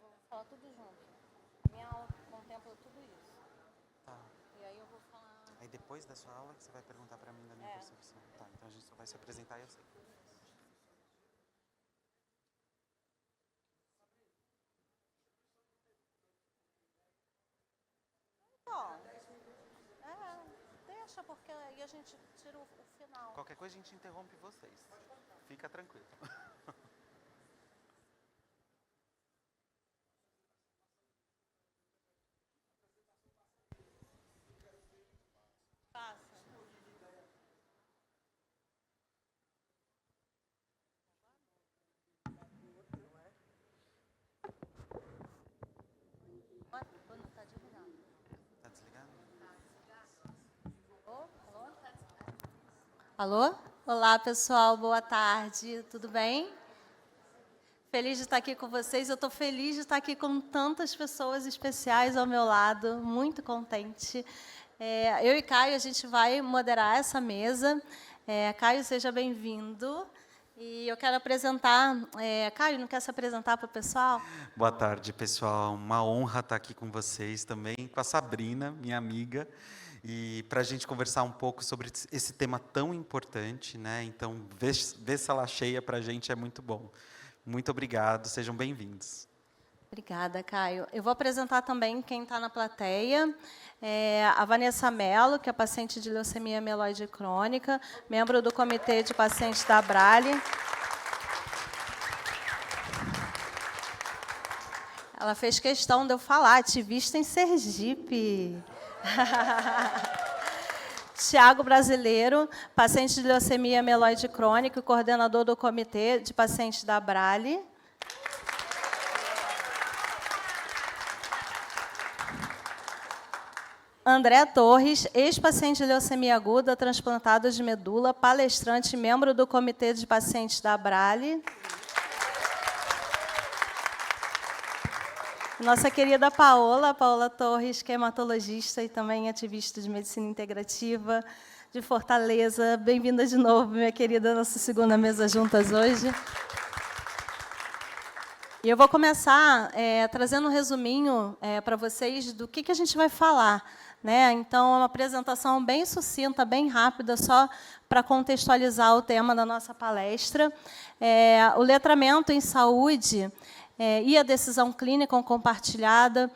Vou falar tudo junto. A minha aula contempla tudo isso. Tá. E aí eu vou falar... Aí depois da sua aula que você vai perguntar pra mim da minha percepção. Tá, então a gente só vai se apresentar e eu sei. Bom, deixa, porque aí a gente tira o final. Qualquer coisa a gente interrompe vocês. Fica tranquilo. Passa. Não tá desligado. Tá desligado? Alô? Olá, pessoal. Boa tarde. Tudo bem? Feliz de estar aqui com vocês. Eu estou feliz de estar aqui com tantas pessoas especiais ao meu lado. Muito contente. Eu e Caio, a gente vai moderar essa mesa. Caio, seja bem-vindo. E eu quero apresentar... Caio, não quer se apresentar para o pessoal? Boa tarde, pessoal. Uma honra estar aqui com vocês também, com a Sabrina, minha amiga, e para a gente conversar um pouco sobre esse tema tão importante, né? Então, ver sala cheia para a gente é muito bom. Muito obrigado, sejam bem-vindos. Obrigada, Caio. Eu vou apresentar também quem está na plateia. A Vanessa Mello, que é paciente de leucemia mieloide crônica, membro do Comitê de Pacientes da Abrale. Ela fez questão de eu falar, ativista em Sergipe. Tiago Brasileiro, paciente de leucemia mieloide crônica e coordenador do Comitê de Pacientes da Abrale. André Torres, ex-paciente de leucemia aguda, transplantado de medula, palestrante, membro do Comitê de Pacientes da Abrale. Nossa querida Paola Torres, que é hematologista e também ativista de medicina integrativa, de Fortaleza. Bem-vinda de novo, minha querida, nossa segunda mesa juntas hoje. E eu vou começar trazendo um resuminho para vocês do que a gente vai falar. Né? Então, é uma apresentação bem sucinta, bem rápida, só para contextualizar o tema da nossa palestra. O letramento em saúde e a decisão clínica compartilhada.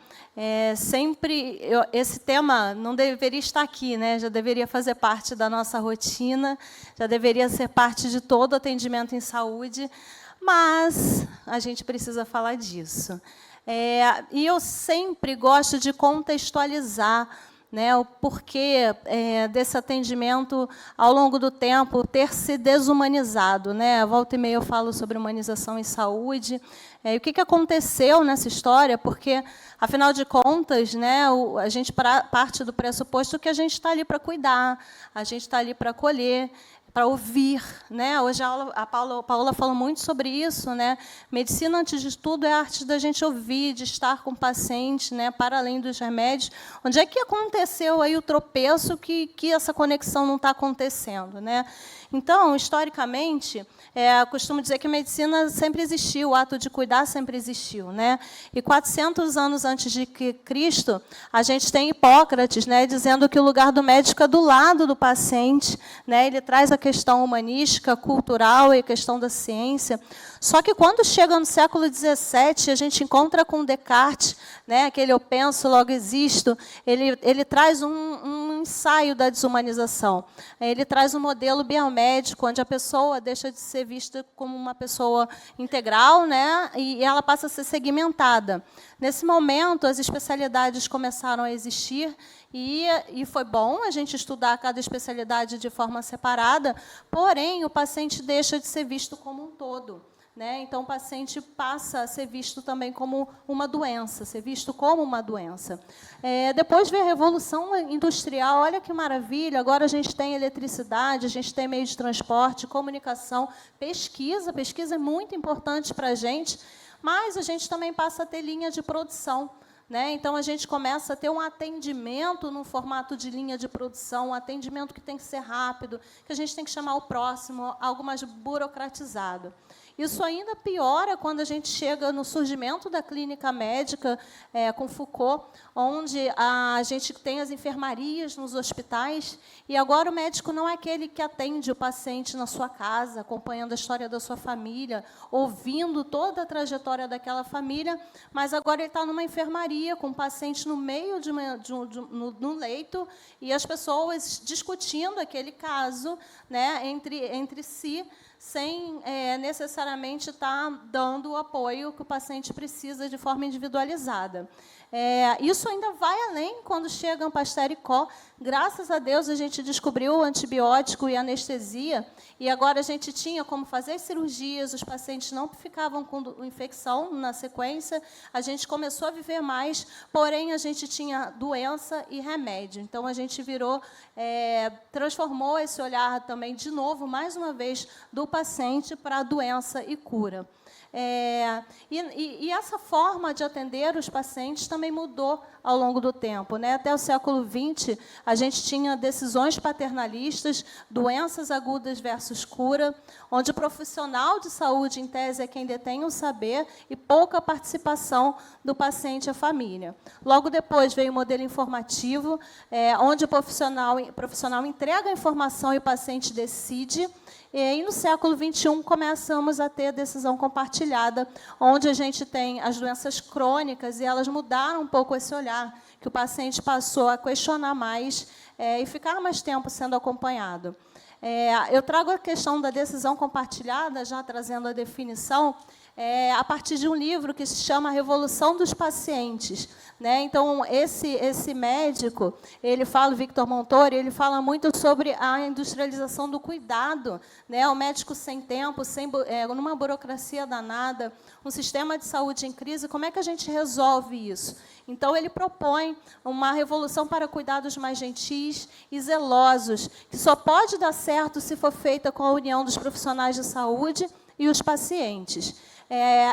Esse tema não deveria estar aqui, né? Já deveria fazer parte da nossa rotina, já deveria ser parte de todo atendimento em saúde, mas a gente precisa falar disso. E eu sempre gosto de contextualizar, né, o porquê desse atendimento, ao longo do tempo, ter se desumanizado. Né? Volta e meia eu falo sobre humanização em saúde. E o que aconteceu nessa história? Porque, afinal de contas, né, a gente parte do pressuposto que a gente está ali para cuidar, a gente está ali para acolher, para ouvir. Né? Hoje a Paola falou muito sobre isso. Né? Medicina, antes de tudo, é a arte da gente ouvir, de estar com o paciente, né, para além dos remédios. Onde é que aconteceu aí o tropeço que essa conexão não está acontecendo? Né? Então, historicamente, costumo dizer que a medicina sempre existiu, o ato de cuidar sempre existiu. Né? E 400 anos antes de Cristo, a gente tem Hipócrates, né, dizendo que o lugar do médico é do lado do paciente. Né? Ele traz a questão humanística, cultural e a questão da ciência. Só que, quando chega no século XVII, a gente encontra com Descartes, né, aquele eu penso, logo existo, ele traz um ensaio da desumanização. Ele traz um modelo biomédico, onde a pessoa deixa de ser vista como uma pessoa integral, né, e ela passa a ser segmentada. Nesse momento, as especialidades começaram a existir, e foi bom a gente estudar cada especialidade de forma separada, porém, o paciente deixa de ser visto como um todo. Né? Então, o paciente passa a ser visto também como uma doença, ser visto como uma doença. Depois veio a Revolução Industrial, olha que maravilha, agora a gente tem eletricidade, a gente tem meio de transporte, comunicação, pesquisa é muito importante para a gente, mas a gente também passa a ter linha de produção. Né? Então, a gente começa a ter um atendimento no formato de linha de produção, um atendimento que tem que ser rápido, que a gente tem que chamar o próximo, algo mais burocratizado. Isso ainda piora quando a gente chega no surgimento da clínica médica, com Foucault, onde a gente tem as enfermarias nos hospitais, e agora o médico não é aquele que atende o paciente na sua casa, acompanhando a história da sua família, ouvindo toda a trajetória daquela família, mas agora ele está numa enfermaria, com o paciente no meio no leito, e as pessoas discutindo aquele caso, né, entre si, sem necessariamente estar dando o apoio que o paciente precisa de forma individualizada. Isso ainda vai além quando chega a Pasteur e Co. Graças a Deus, a gente descobriu o antibiótico e anestesia, e agora a gente tinha como fazer as cirurgias, os pacientes não ficavam com infecção na sequência, a gente começou a viver mais, porém, a gente tinha doença e remédio. Então, a gente transformou esse olhar também, de novo, mais uma vez, do paciente para a doença e cura. E essa forma de atender os pacientes também mudou ao longo do tempo, né? Até o século XX, a gente tinha decisões paternalistas, doenças agudas versus cura, onde o profissional de saúde, em tese, é quem detém o saber e pouca participação do paciente e a família. Logo depois veio o modelo informativo, onde o profissional entrega a informação e o paciente decide. E aí, no século XXI, começamos a ter a decisão compartilhada, onde a gente tem as doenças crônicas, e elas mudaram um pouco esse olhar, que o paciente passou a questionar mais e ficar mais tempo sendo acompanhado. Eu trago a questão da decisão compartilhada, já trazendo a definição, a partir de um livro que se chama A Revolução dos Pacientes, né? Então, esse médico, ele fala, Victor Montori, ele fala muito sobre a industrialização do cuidado, né? O médico sem tempo, numa burocracia danada, um sistema de saúde em crise, como é que a gente resolve isso? Então, ele propõe uma revolução para cuidados mais gentis e zelosos, que só pode dar certo se for feita com a união dos profissionais de saúde e os pacientes.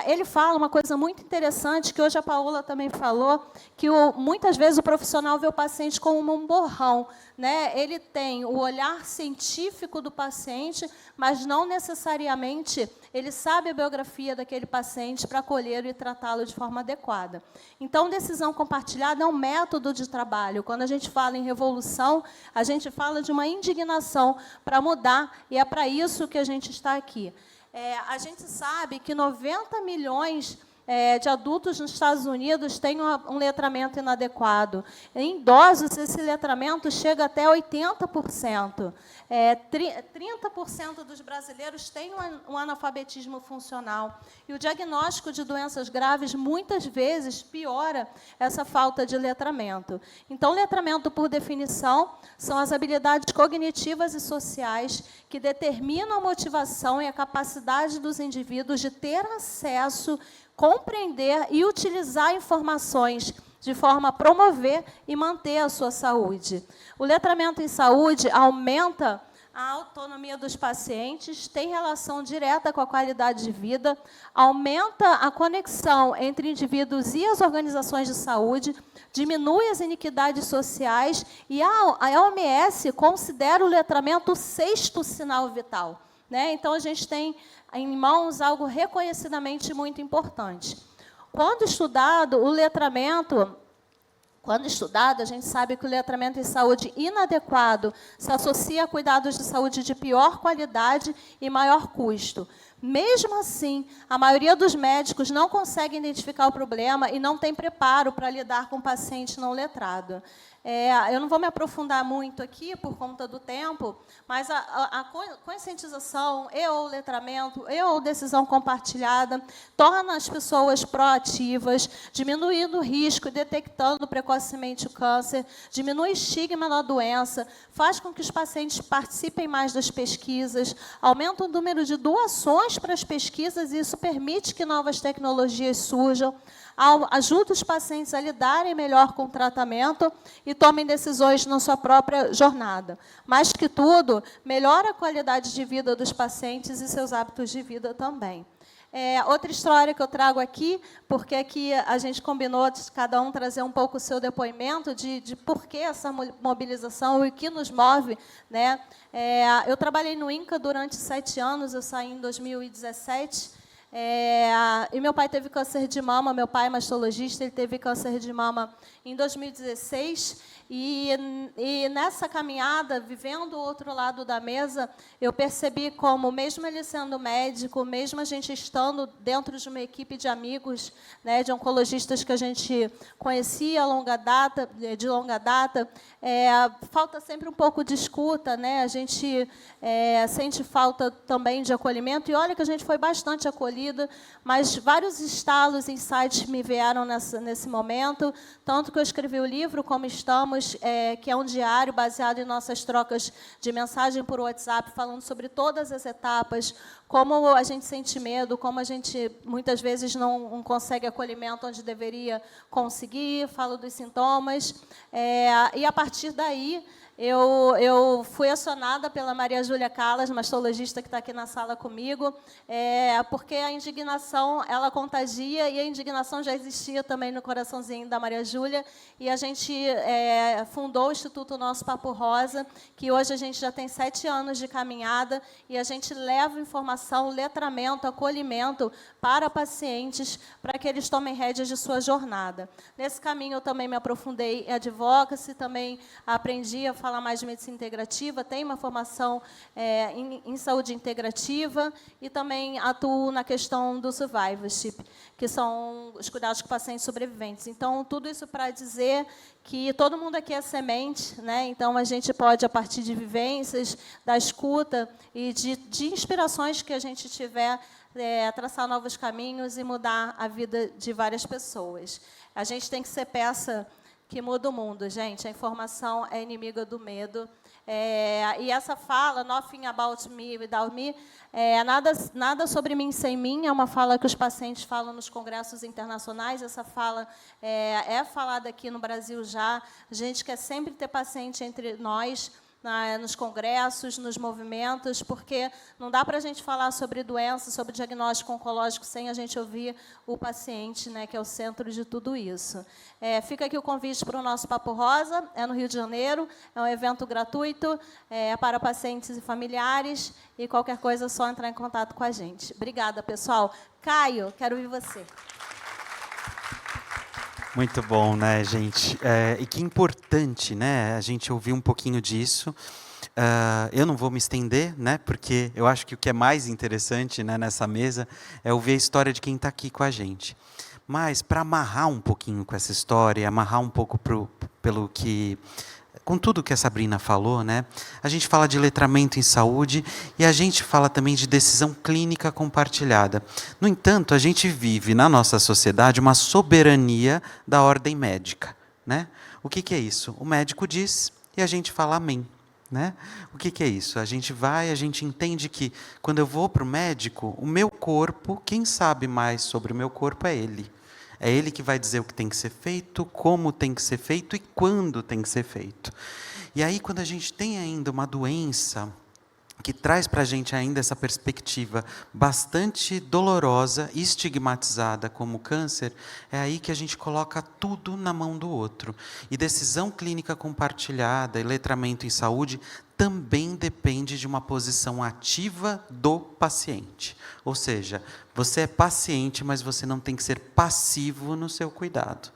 Ele fala uma coisa muito interessante, que hoje a Paola também falou, que muitas vezes o profissional vê o paciente como um borrão, né? Ele tem o olhar científico do paciente, mas não necessariamente ele sabe a biografia daquele paciente para acolhê-lo e tratá-lo de forma adequada. Então, decisão compartilhada é um método de trabalho. Quando a gente fala em revolução, a gente fala de uma indignação para mudar, e é para isso que a gente está aqui. A gente sabe que 90 milhões de adultos nos Estados Unidos têm um letramento inadequado. Em idosos, esse letramento chega até 80%. 30% dos brasileiros têm um analfabetismo funcional. E o diagnóstico de doenças graves, muitas vezes, piora essa falta de letramento. Então, letramento, por definição, são as habilidades cognitivas e sociais que determinam a motivação e a capacidade dos indivíduos de ter acesso, compreender e utilizar informações de forma a promover e manter a sua saúde. O letramento em saúde aumenta a autonomia dos pacientes, tem relação direta com a qualidade de vida, aumenta a conexão entre indivíduos e as organizações de saúde, diminui as iniquidades sociais, e a OMS considera o letramento o 6º sinal vital, né? Então, a gente tem em mãos algo reconhecidamente muito importante. Quando estudado, a gente sabe que o letramento em saúde inadequado se associa a cuidados de saúde de pior qualidade e maior custo. Mesmo assim, a maioria dos médicos não consegue identificar o problema e não tem preparo para lidar com o paciente não letrado. Eu não vou me aprofundar muito aqui, por conta do tempo, mas a conscientização e o letramento e ou decisão compartilhada torna as pessoas proativas, diminuindo o risco e detectando precocemente o câncer, diminui o estigma da doença, faz com que os pacientes participem mais das pesquisas, aumenta o número de doações para as pesquisas, e isso permite que novas tecnologias surjam, ajuda os pacientes a lidarem melhor com o tratamento e tomem decisões na sua própria jornada. Mais que tudo, melhora a qualidade de vida dos pacientes e seus hábitos de vida também. Outra história que eu trago aqui, porque aqui a gente combinou de cada um trazer um pouco o seu depoimento de por que essa mobilização e o que nos move, né? Eu trabalhei no INCA durante 7 anos, eu saí em 2017, E meu pai teve câncer de mama, meu pai é mastologista, ele teve câncer de mama em 2016, e nessa caminhada, vivendo o outro lado da mesa, eu percebi como, mesmo ele sendo médico, mesmo a gente estando dentro de uma equipe de amigos, né, de oncologistas que a gente conhecia de longa data, falta sempre um pouco de escuta, né? A gente sente falta também de acolhimento, e olha que a gente foi bastante acolhida, mas vários estalos, insights me vieram nesse momento, tanto que eu escrevi o livro Como Estamos, que é um diário baseado em nossas trocas de mensagem por WhatsApp, falando sobre todas as etapas, como a gente sente medo, como a gente, muitas vezes, não consegue acolhimento onde deveria conseguir, falo dos sintomas. E, a partir daí, eu fui acionada pela Maria Júlia Callas, mastologista que está aqui na sala comigo, porque a indignação, ela contagia, e a indignação já existia também no coraçãozinho da Maria Júlia, e a gente fundou o Instituto Nosso Papo Rosa, que hoje a gente já tem 7 anos de caminhada, e a gente leva informação, letramento, acolhimento para pacientes, para que eles tomem rédeas de sua jornada. Nesse caminho, eu também me aprofundei em advocacy, também aprendi a falar mais de medicina integrativa, tenho uma formação em saúde integrativa, e também atuo na questão do survivorship, que são os cuidados com pacientes sobreviventes. Então, tudo isso para dizer que todo mundo aqui é semente, né? Então, a gente pode, a partir de vivências, da escuta e de inspirações que a gente tiver, traçar novos caminhos e mudar a vida de várias pessoas. A gente tem que ser peça que muda o mundo, gente. A informação é inimiga do medo. E essa fala, Nothing About Me Without Me, nada sobre mim sem mim, é uma fala que os pacientes falam nos congressos internacionais. Essa fala é falada aqui no Brasil já. A gente quer sempre ter paciente entre nós, nos congressos, nos movimentos, porque não dá para a gente falar sobre doença, sobre diagnóstico oncológico, sem a gente ouvir o paciente, né, que é o centro de tudo isso. Fica aqui o convite para o nosso Papo Rosa, no Rio de Janeiro, é um evento gratuito, para pacientes e familiares, e qualquer coisa é só entrar em contato com a gente. Obrigada, pessoal. Caio, quero ouvir você. Muito bom, né, gente? E que importante, né, a gente ouvir um pouquinho disso. Eu não vou me estender, né, porque eu acho que o que é mais interessante, né, nessa mesa é ouvir a história de quem está aqui com a gente. Mas, para amarrar um pouquinho com essa história, amarrar um pouco pelo que... com tudo que a Sabrina falou, né? A gente fala de letramento em saúde e a gente fala também de decisão clínica compartilhada. No entanto, a gente vive na nossa sociedade uma soberania da ordem médica, né? O que é isso? O médico diz e a gente fala amém, né? O que é isso? A gente vai, a gente entende que quando eu vou para o médico, o meu corpo, quem sabe mais sobre o meu corpo é ele. É ele que vai dizer o que tem que ser feito, como tem que ser feito e quando tem que ser feito. E aí, quando a gente tem ainda uma doença que traz para a gente ainda essa perspectiva bastante dolorosa e estigmatizada como câncer, é aí que a gente coloca tudo na mão do outro. E decisão clínica compartilhada e letramento em saúde também depende de uma posição ativa do paciente. Ou seja, você é paciente, mas você não tem que ser passivo no seu cuidado.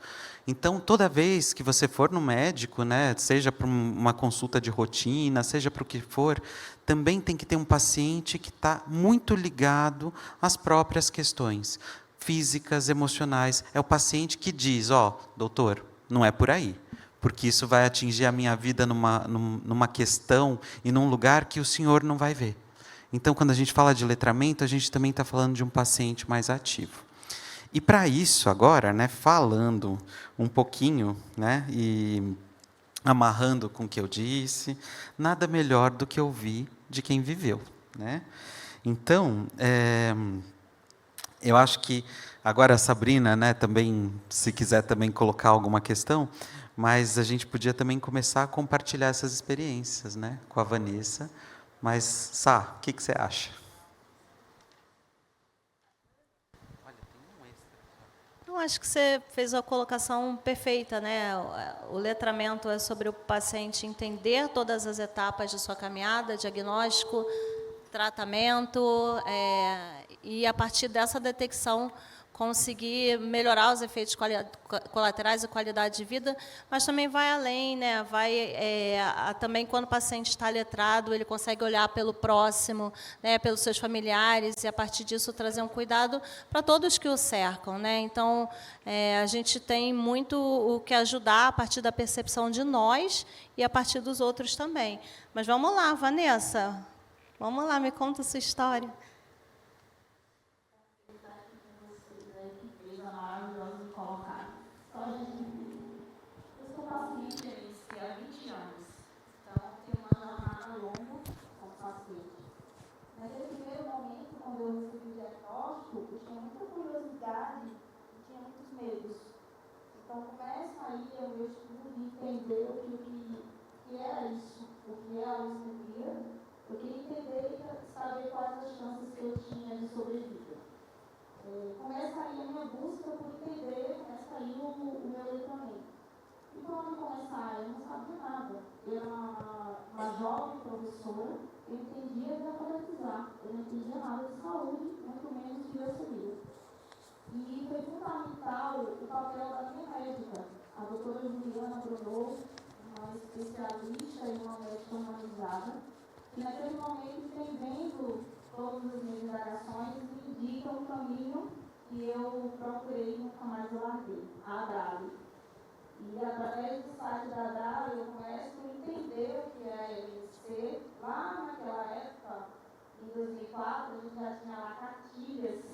Então, toda vez que você for no médico, né, seja para uma consulta de rotina, seja para o que for, também tem que ter um paciente que está muito ligado às próprias questões físicas, emocionais. É o paciente que diz, doutor, não é por aí, porque isso vai atingir a minha vida numa questão e num lugar que o senhor não vai ver. Então, quando a gente fala de letramento, a gente também está falando de um paciente mais ativo. E para isso, agora, né, falando um pouquinho, né, e amarrando com o que eu disse, nada melhor do que ouvir de quem viveu, né? Então, eu acho que agora a Sabrina, né, também, se quiser também colocar alguma questão, mas a gente podia também começar a compartilhar essas experiências, né, com a Vanessa. Mas, Sá, o que você acha? Eu acho que você fez a colocação perfeita, né? O letramento é sobre o paciente entender todas as etapas de sua caminhada, diagnóstico, tratamento, e, a partir dessa detecção, conseguir melhorar os efeitos colaterais e qualidade de vida, mas também vai além, né? Também, quando o paciente está letrado, ele consegue olhar pelo próximo, né? Pelos seus familiares, e, a partir disso, trazer um cuidado para todos que o cercam, né? Então, a gente tem muito o que ajudar a partir da percepção de nós e a partir dos outros também. Mas vamos lá, Vanessa. Vamos lá, me conta a sua história. Naquele primeiro momento, quando eu recebi o diagnóstico, eu tinha muita curiosidade e tinha muitos medos. Então, começa aí o meu estudo de entender o que era isso, o que é a leucemia. Eu queria entender e saber quais as chances que eu tinha de sobrevida. Começa aí a minha busca por entender, começa aí o meu letramento. E quando começar, eu não sabia nada. Eu era uma jovem professora, eu entendia de alfabetizar, eu não entendia nada de saúde, muito menos de leucemia. E foi fundamental o papel da minha médica, a doutora Juliana Bruno, uma especialista e uma médica humanizada, que naquele momento, entendendo todas as minhas indagações, me indica um caminho que eu procurei e nunca mais eu larguei, a Abrale. E, através do site da Abrale, eu começo a entender o que é a MSC. Lá naquela época, em 2004, a gente já tinha lá cartilhas.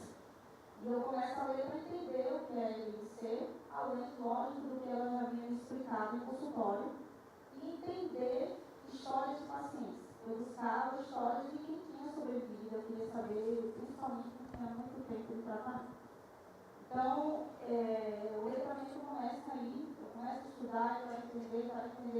E eu começo a ler para entender o que é a MSC, além, lógico, do que ela já havia me explicado em consultório, e entender histórias de pacientes. Eu buscava histórias de quem tinha sobrevivido, eu queria saber, principalmente quem tinha muito tempo de tratamento. Então, o letramento começa aí, eu começo a estudar para entender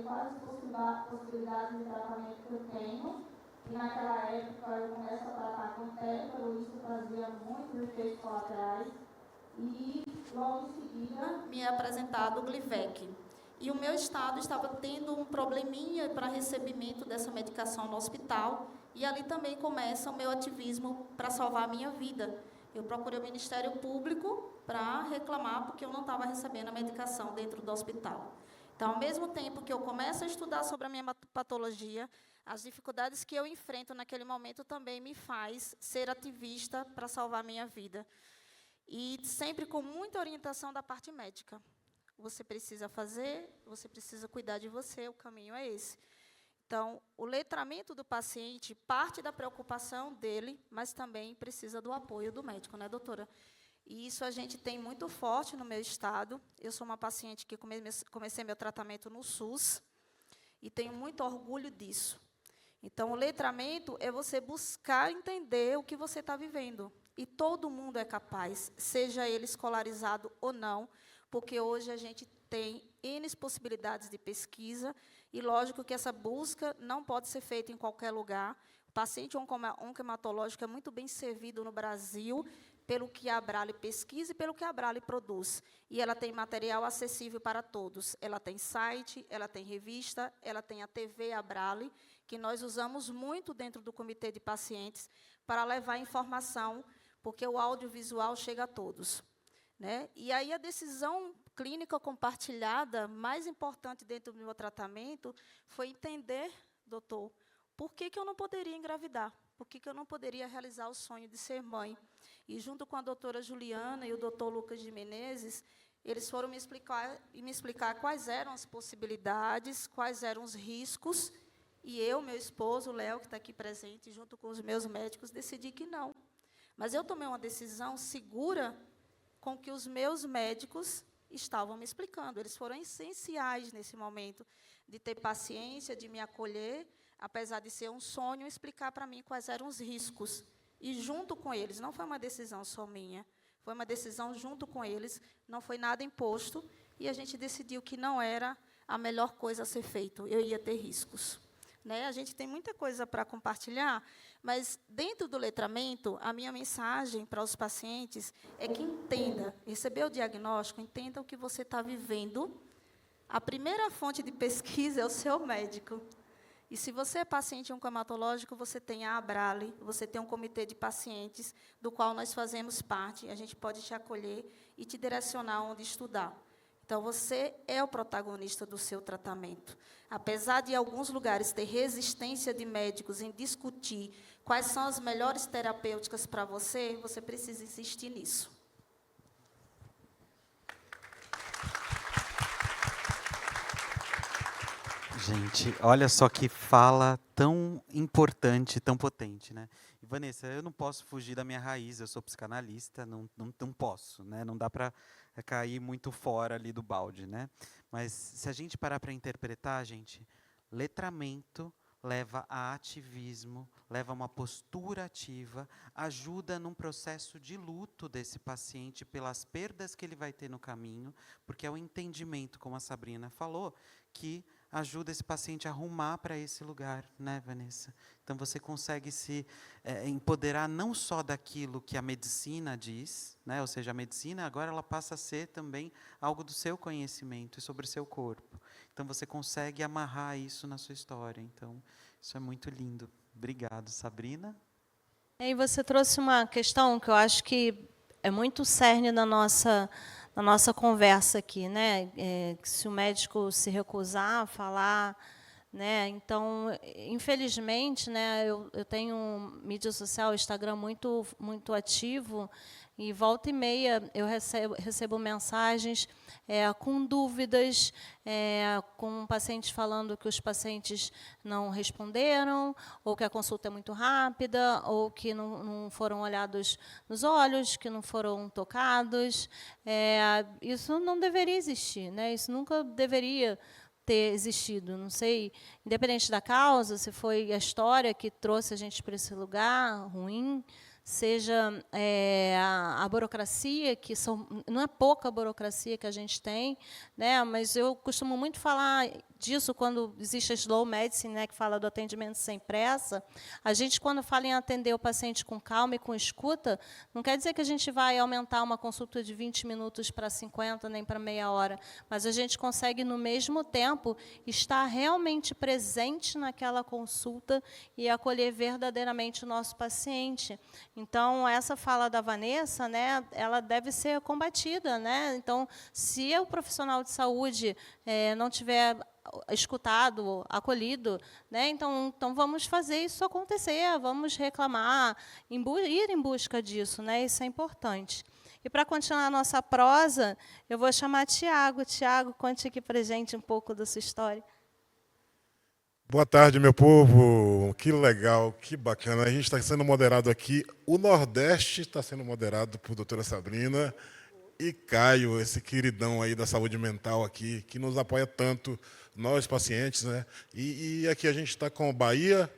quais as possibilidades de tratamento que eu tenho. E naquela época eu começo a tratar com tétano, isso trazia muitos efeitos colaterais. E logo em seguida me é apresentado o Glivec. E o meu estado estava tendo um probleminha para recebimento dessa medicação no hospital. E ali também começa o meu ativismo para salvar a minha vida. Eu procurei o Ministério Público para reclamar porque eu não estava recebendo a medicação dentro do hospital. Então, ao mesmo tempo que eu começo a estudar sobre a minha patologia, as dificuldades que eu enfrento naquele momento também me faz ser ativista para salvar a minha vida. E sempre com muita orientação da parte médica. Você precisa fazer, você precisa cuidar de você, o caminho é esse. Então, o letramento do paciente parte da preocupação dele, mas também precisa do apoio do médico, né, doutora? E isso a gente tem muito forte no meu estado. Eu sou uma paciente que comecei meu tratamento no SUS e tenho muito orgulho disso. Então, o letramento é você buscar entender o que você está vivendo. E todo mundo é capaz, seja ele escolarizado ou não, porque hoje a gente tem N possibilidades de pesquisa, e lógico que essa busca não pode ser feita em qualquer lugar. O paciente oncohematológico é muito bem servido no Brasil, pelo que a Abrale pesquisa e pelo que a Abrale produz. E ela tem material acessível para todos. Ela tem site, ela tem revista, ela tem a TV Abrale, que nós usamos muito dentro do comitê de pacientes para levar informação, porque o audiovisual chega a todos. Né? E aí a decisão clínica compartilhada mais importante dentro do meu tratamento foi entender, doutor, por que eu não poderia engravidar? Por que eu não poderia realizar o sonho de ser mãe? E, junto com a doutora Juliana e o doutor Lucas de Menezes, eles foram me explicar quais eram as possibilidades, quais eram os riscos, e eu, meu esposo, o Léo, que está aqui presente, junto com os meus médicos, decidi que não. Mas eu tomei uma decisão segura com que os meus médicos estavam me explicando. Eles foram essenciais nesse momento, de ter paciência, de me acolher, apesar de ser um sonho, explicar para mim quais eram os riscos. E, junto com eles, não foi uma decisão só minha, foi uma decisão junto com eles, não foi nada imposto, e a gente decidiu que não era a melhor coisa a ser feito, eu ia ter riscos. Né? A gente tem muita coisa para compartilhar, mas, dentro do letramento, a minha mensagem para os pacientes é que entenda, receber o diagnóstico, entenda o que você está vivendo. A primeira fonte de pesquisa é o seu médico. E se você é paciente oncohematológico, você tem a Abrale, você tem um comitê de pacientes, do qual nós fazemos parte, a gente pode te acolher e te direcionar onde estudar. Então, você é o protagonista do seu tratamento. Apesar de, em alguns lugares, ter resistência de médicos em discutir quais são as melhores terapêuticas para você, você precisa insistir nisso. Gente, olha só que fala tão importante, tão potente, né? E, Vanessa, eu não posso fugir da minha raiz, eu sou psicanalista, não posso, né? Não dá para cair muito fora ali do balde, né? Mas se a gente parar para interpretar, gente, letramento leva a ativismo, leva a uma postura ativa, ajuda num processo de luto desse paciente pelas perdas que ele vai ter no caminho, porque é o entendimento, como a Sabrina falou, que ajuda esse paciente a arrumar para esse lugar, né, Vanessa? Então, você consegue se empoderar não só daquilo que a medicina diz, né? Ou seja, a medicina agora ela passa a ser também algo do seu conhecimento e sobre o seu corpo. Então, você consegue amarrar isso na sua história. Então, isso é muito lindo. Obrigado, Sabrina. E você trouxe uma questão que eu acho que é muito cerne na nossa conversa aqui, né? Que se o médico se recusar a falar, né? Então, infelizmente, né? Eu tenho mídia social, Instagram muito ativo, e volta e meia eu recebo mensagens com dúvidas, com pacientes falando que os pacientes não responderam, ou que a consulta é muito rápida, ou que não foram olhados nos olhos, que não foram tocados. Isso não deveria existir, né? Isso nunca deveria ter existido. Não sei, independente da causa, se foi a história que trouxe a gente para esse lugar ruim, seja a burocracia, que não é pouca burocracia que a gente tem, né? Mas eu costumo muito falar disso quando existe a slow medicine, né, que fala do atendimento sem pressa. A gente, quando fala em atender o paciente com calma e com escuta, não quer dizer que a gente vai aumentar uma consulta de 20 minutos para 50, nem para meia hora, mas a gente consegue, no mesmo tempo, estar realmente presente naquela consulta e acolher verdadeiramente o nosso paciente. Então, essa fala da Vanessa, né, ela deve ser combatida, né? Então, se o profissional de saúde não tiver escutado, acolhido, né? Então vamos fazer isso acontecer, vamos reclamar, ir em busca disso, né? Isso é importante. E para continuar a nossa prosa, eu vou chamar Tiago. Tiago, conte aqui para a gente um pouco da sua história. Boa tarde, meu povo. Que legal, que bacana. A gente está sendo moderado aqui. O Nordeste está sendo moderado por doutora Sabrina e Caio, esse queridão aí da saúde mental aqui, que nos apoia tanto, nós pacientes, né? E aqui a gente está com Bahia,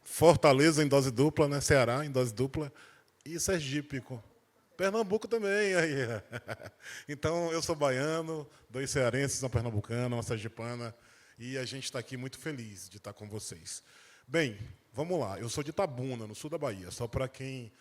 Fortaleza em dose dupla, né? Ceará em dose dupla e Sergipe, Pernambuco também. Aí. Então, eu sou baiano, 2 cearenses, uma pernambucana, uma sergipana, e a gente está aqui muito feliz de estar com vocês. Bem, vamos lá. Eu sou de Itabuna, no sul da Bahia, só para quem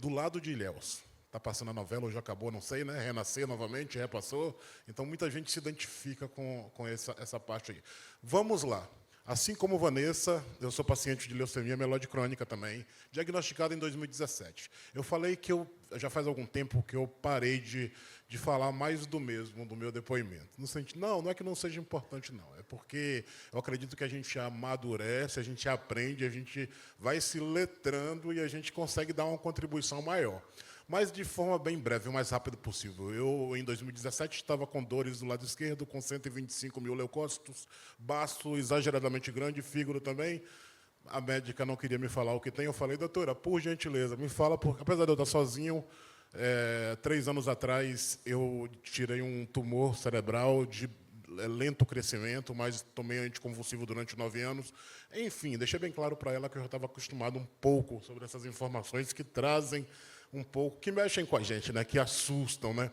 do lado de Ilhéus. Está passando a novela, ou já acabou, não sei, né? Renascer novamente, repassou. Então, muita gente se identifica com essa parte aí. Vamos lá. Assim como Vanessa, eu sou paciente de leucemia mieloide crônica também, diagnosticado em 2017. Eu falei que já faz algum tempo que eu parei de falar mais do mesmo, do meu depoimento. No sentido, não é que não seja importante, não. É porque eu acredito que a gente amadurece, a gente aprende, a gente vai se letrando e a gente consegue dar uma contribuição maior. Mas de forma bem breve, o mais rápido possível. Eu, em 2017, estava com dores do lado esquerdo, com 125 mil leucócitos, baço exageradamente grande, fígado também. A médica não queria me falar o que tem. Eu falei, doutora, por gentileza, me fala, porque apesar de eu estar sozinho, 3 anos atrás, eu tirei um tumor cerebral de lento crescimento, mas tomei anticonvulsivo durante 9 anos. Enfim, deixei bem claro para ela que eu já estava acostumado um pouco sobre essas informações que trazem um pouco, que mexem com a gente, né, que assustam, né?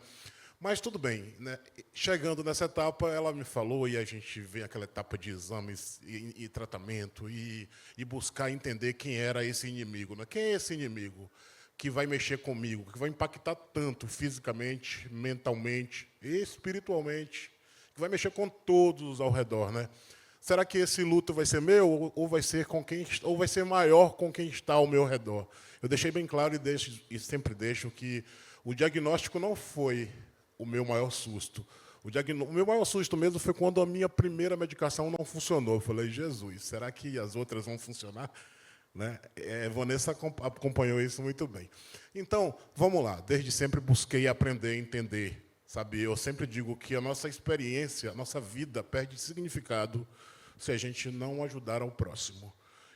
Mas tudo bem, né? Chegando nessa etapa, ela me falou, e a gente vê aquela etapa de exames e tratamento, e buscar entender quem era esse inimigo, né? Quem é esse inimigo que vai mexer comigo, que vai impactar tanto fisicamente, mentalmente, espiritualmente, que vai mexer com todos ao redor, né? Será que esse luto vai ser meu ou vai ser ou vai ser maior com quem está ao meu redor? Eu deixei bem claro e sempre deixo que o diagnóstico não foi o meu maior susto. O meu maior susto mesmo foi quando a minha primeira medicação não funcionou. Eu falei, Jesus, será que as outras vão funcionar? Né? Vanessa acompanhou isso muito bem. Então, vamos lá. Desde sempre busquei aprender, entender. Sabe? Eu sempre digo que a nossa experiência, a nossa vida perde significado se a gente não ajudar ao próximo.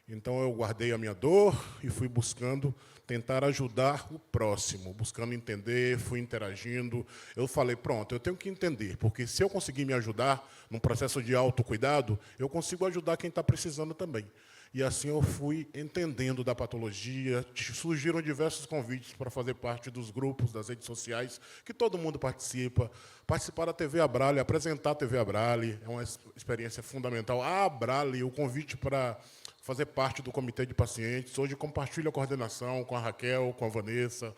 Então, eu guardei a minha dor e fui buscando tentar ajudar o próximo, buscando entender, fui interagindo. Eu falei, pronto, eu tenho que entender, porque se eu conseguir me ajudar num processo de autocuidado, eu consigo ajudar quem está precisando também. E assim eu fui entendendo da patologia, surgiram diversos convites para fazer parte dos grupos, das redes sociais, que todo mundo participa. Participar da TV Abrale, apresentar a TV Abrale, é uma experiência fundamental. A Abrale, o convite para fazer parte do comitê de pacientes, hoje compartilho a coordenação com a Raquel, com a Vanessa.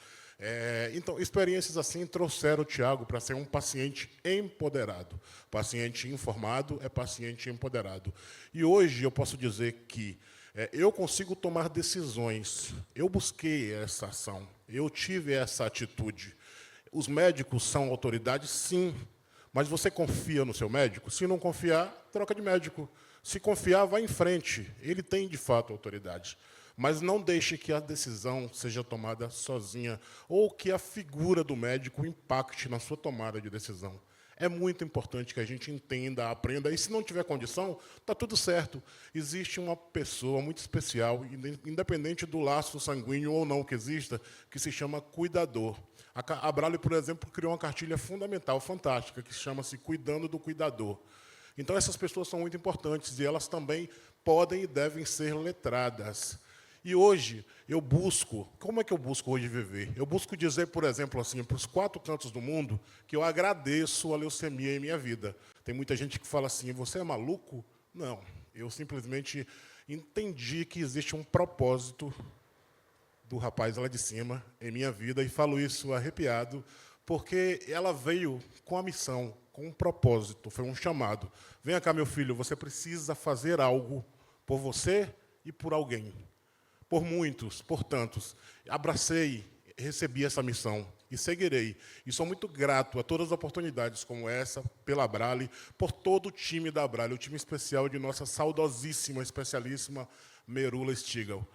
Então, experiências assim trouxeram o Tiago para ser um paciente empoderado. Paciente informado é paciente empoderado. E hoje eu posso dizer que eu consigo tomar decisões. Eu busquei essa ação, eu tive essa atitude. Os médicos são autoridades, sim, mas você confia no seu médico? Se não confiar, troca de médico. Se confiar, vá em frente. Ele tem, de fato, autoridade. Mas não deixe que a decisão seja tomada sozinha ou que a figura do médico impacte na sua tomada de decisão. É muito importante que a gente entenda, aprenda, e se não tiver condição, está tudo certo. Existe uma pessoa muito especial, independente do laço sanguíneo ou não que exista, que se chama cuidador. A Abrale, por exemplo, criou uma cartilha fundamental, fantástica, que chama-se Cuidando do Cuidador. Então, essas pessoas são muito importantes e elas também podem e devem ser letradas. E hoje, eu busco, como é que eu busco hoje viver? Eu busco dizer, por exemplo, assim, para os 4 cantos do mundo, que eu agradeço a leucemia em minha vida. Tem muita gente que fala assim, você é maluco? Não, eu simplesmente entendi que existe um propósito do rapaz lá de cima em minha vida, e falo isso arrepiado, porque ela veio com a missão, com um propósito, foi um chamado. Venha cá, meu filho, você precisa fazer algo por você e por alguém. Por muitos, por tantos. Abracei, recebi essa missão e seguirei. E sou muito grato a todas as oportunidades como essa, pela Abrale, por todo o time da Abrale, o time especial de nossa saudosíssima, especialíssima Merula Stigl.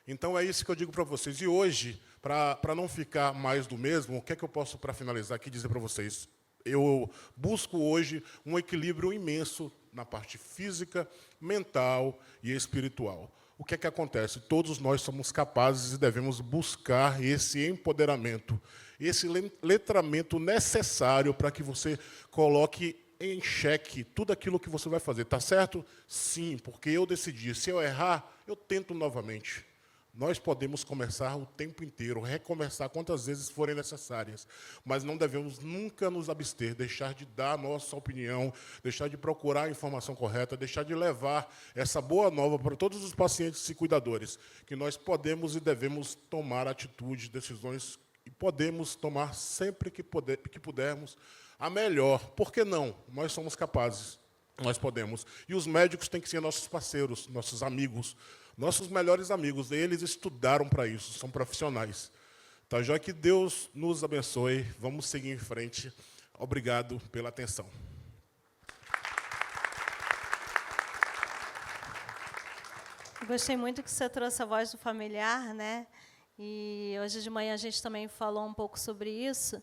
Então, é isso que eu digo para vocês. E hoje, para não ficar mais do mesmo, o que é que eu posso, para finalizar aqui, dizer para vocês? Eu busco hoje um equilíbrio imenso na parte física, mental e espiritual. O que é que acontece? Todos nós somos capazes e devemos buscar esse empoderamento, esse letramento necessário para que você coloque em xeque tudo aquilo que você vai fazer. Está certo? Sim, porque eu decidi. Se eu errar, eu tento novamente. Nós podemos começar o tempo inteiro, recomeçar quantas vezes forem necessárias, mas não devemos nunca nos abster, deixar de dar a nossa opinião, deixar de procurar a informação correta, deixar de levar essa boa nova para todos os pacientes e cuidadores, que nós podemos e devemos tomar atitudes, decisões, e podemos tomar sempre que pudermos a melhor. Por que não? Nós somos capazes, nós podemos. E os médicos têm que ser nossos parceiros, nossos amigos, nossos melhores amigos. Eles estudaram para isso, são profissionais. Tá, já que Deus nos abençoe, vamos seguir em frente. Obrigado pela atenção. Gostei muito que você trouxe a voz do familiar, né? E hoje de manhã a gente também falou um pouco sobre isso.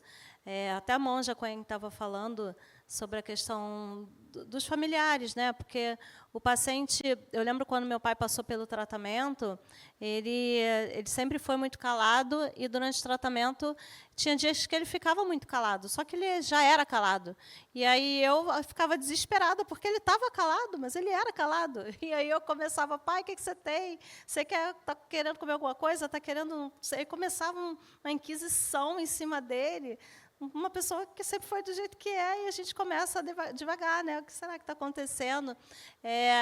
Até a Monja Cohen estava falando sobre a questão dos familiares, né? Porque o paciente, eu lembro quando meu pai passou pelo tratamento, ele sempre foi muito calado e durante o tratamento tinha dias que ele ficava muito calado, só que ele já era calado. E aí eu ficava desesperada porque ele estava calado, mas ele era calado. E aí eu começava, pai, o que você tem? Você está querendo comer alguma coisa? Está querendo? Aí começava uma inquisição em cima dele. Uma pessoa que sempre foi do jeito que é, e a gente começa devagar, né? O que será que está acontecendo?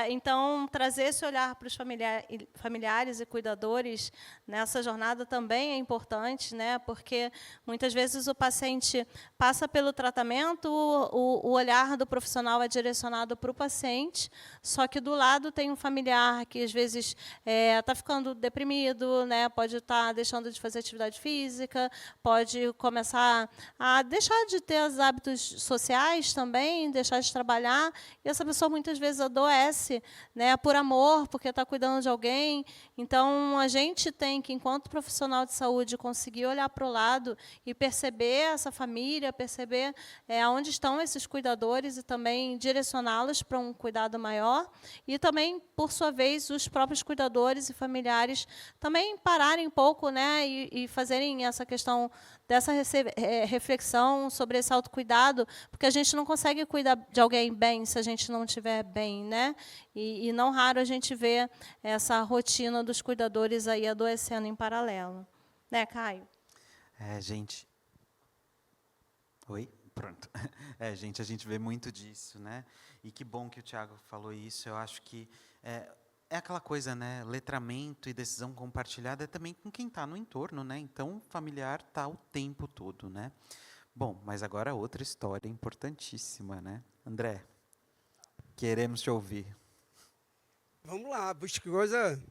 Então, trazer esse olhar para os familiares e cuidadores nessa jornada também é importante, né? Porque muitas vezes o paciente passa pelo tratamento, o olhar do profissional é direcionado para o paciente, só que do lado tem um familiar que às vezes está ficando deprimido, né? Pode estar deixando de fazer atividade física, pode começar a deixar de ter os hábitos sociais também, deixar de trabalhar, e essa pessoa muitas vezes adoece, né, por amor, porque está cuidando de alguém. Então, a gente tem que, enquanto profissional de saúde, conseguir olhar para o lado e perceber essa família, perceber onde estão esses cuidadores e também direcioná-los para um cuidado maior. E também, por sua vez, os próprios cuidadores e familiares também pararem um pouco, né, e fazerem essa questão dessa reflexão sobre esse autocuidado, porque a gente não consegue cuidar de alguém bem se a gente não estiver bem, né? E não raro a gente vê essa rotina dos cuidadores aí adoecendo em paralelo. Né, Caio? Gente... Oi? Pronto. Gente, a gente vê muito disso, né? E que bom que o Tiago falou isso. Eu acho que é aquela coisa, né? Letramento e decisão compartilhada é também com quem está no entorno, né? Então, o familiar está o tempo todo, né? Bom, mas agora outra história importantíssima, né? André, queremos te ouvir. Vamos lá, puxa, que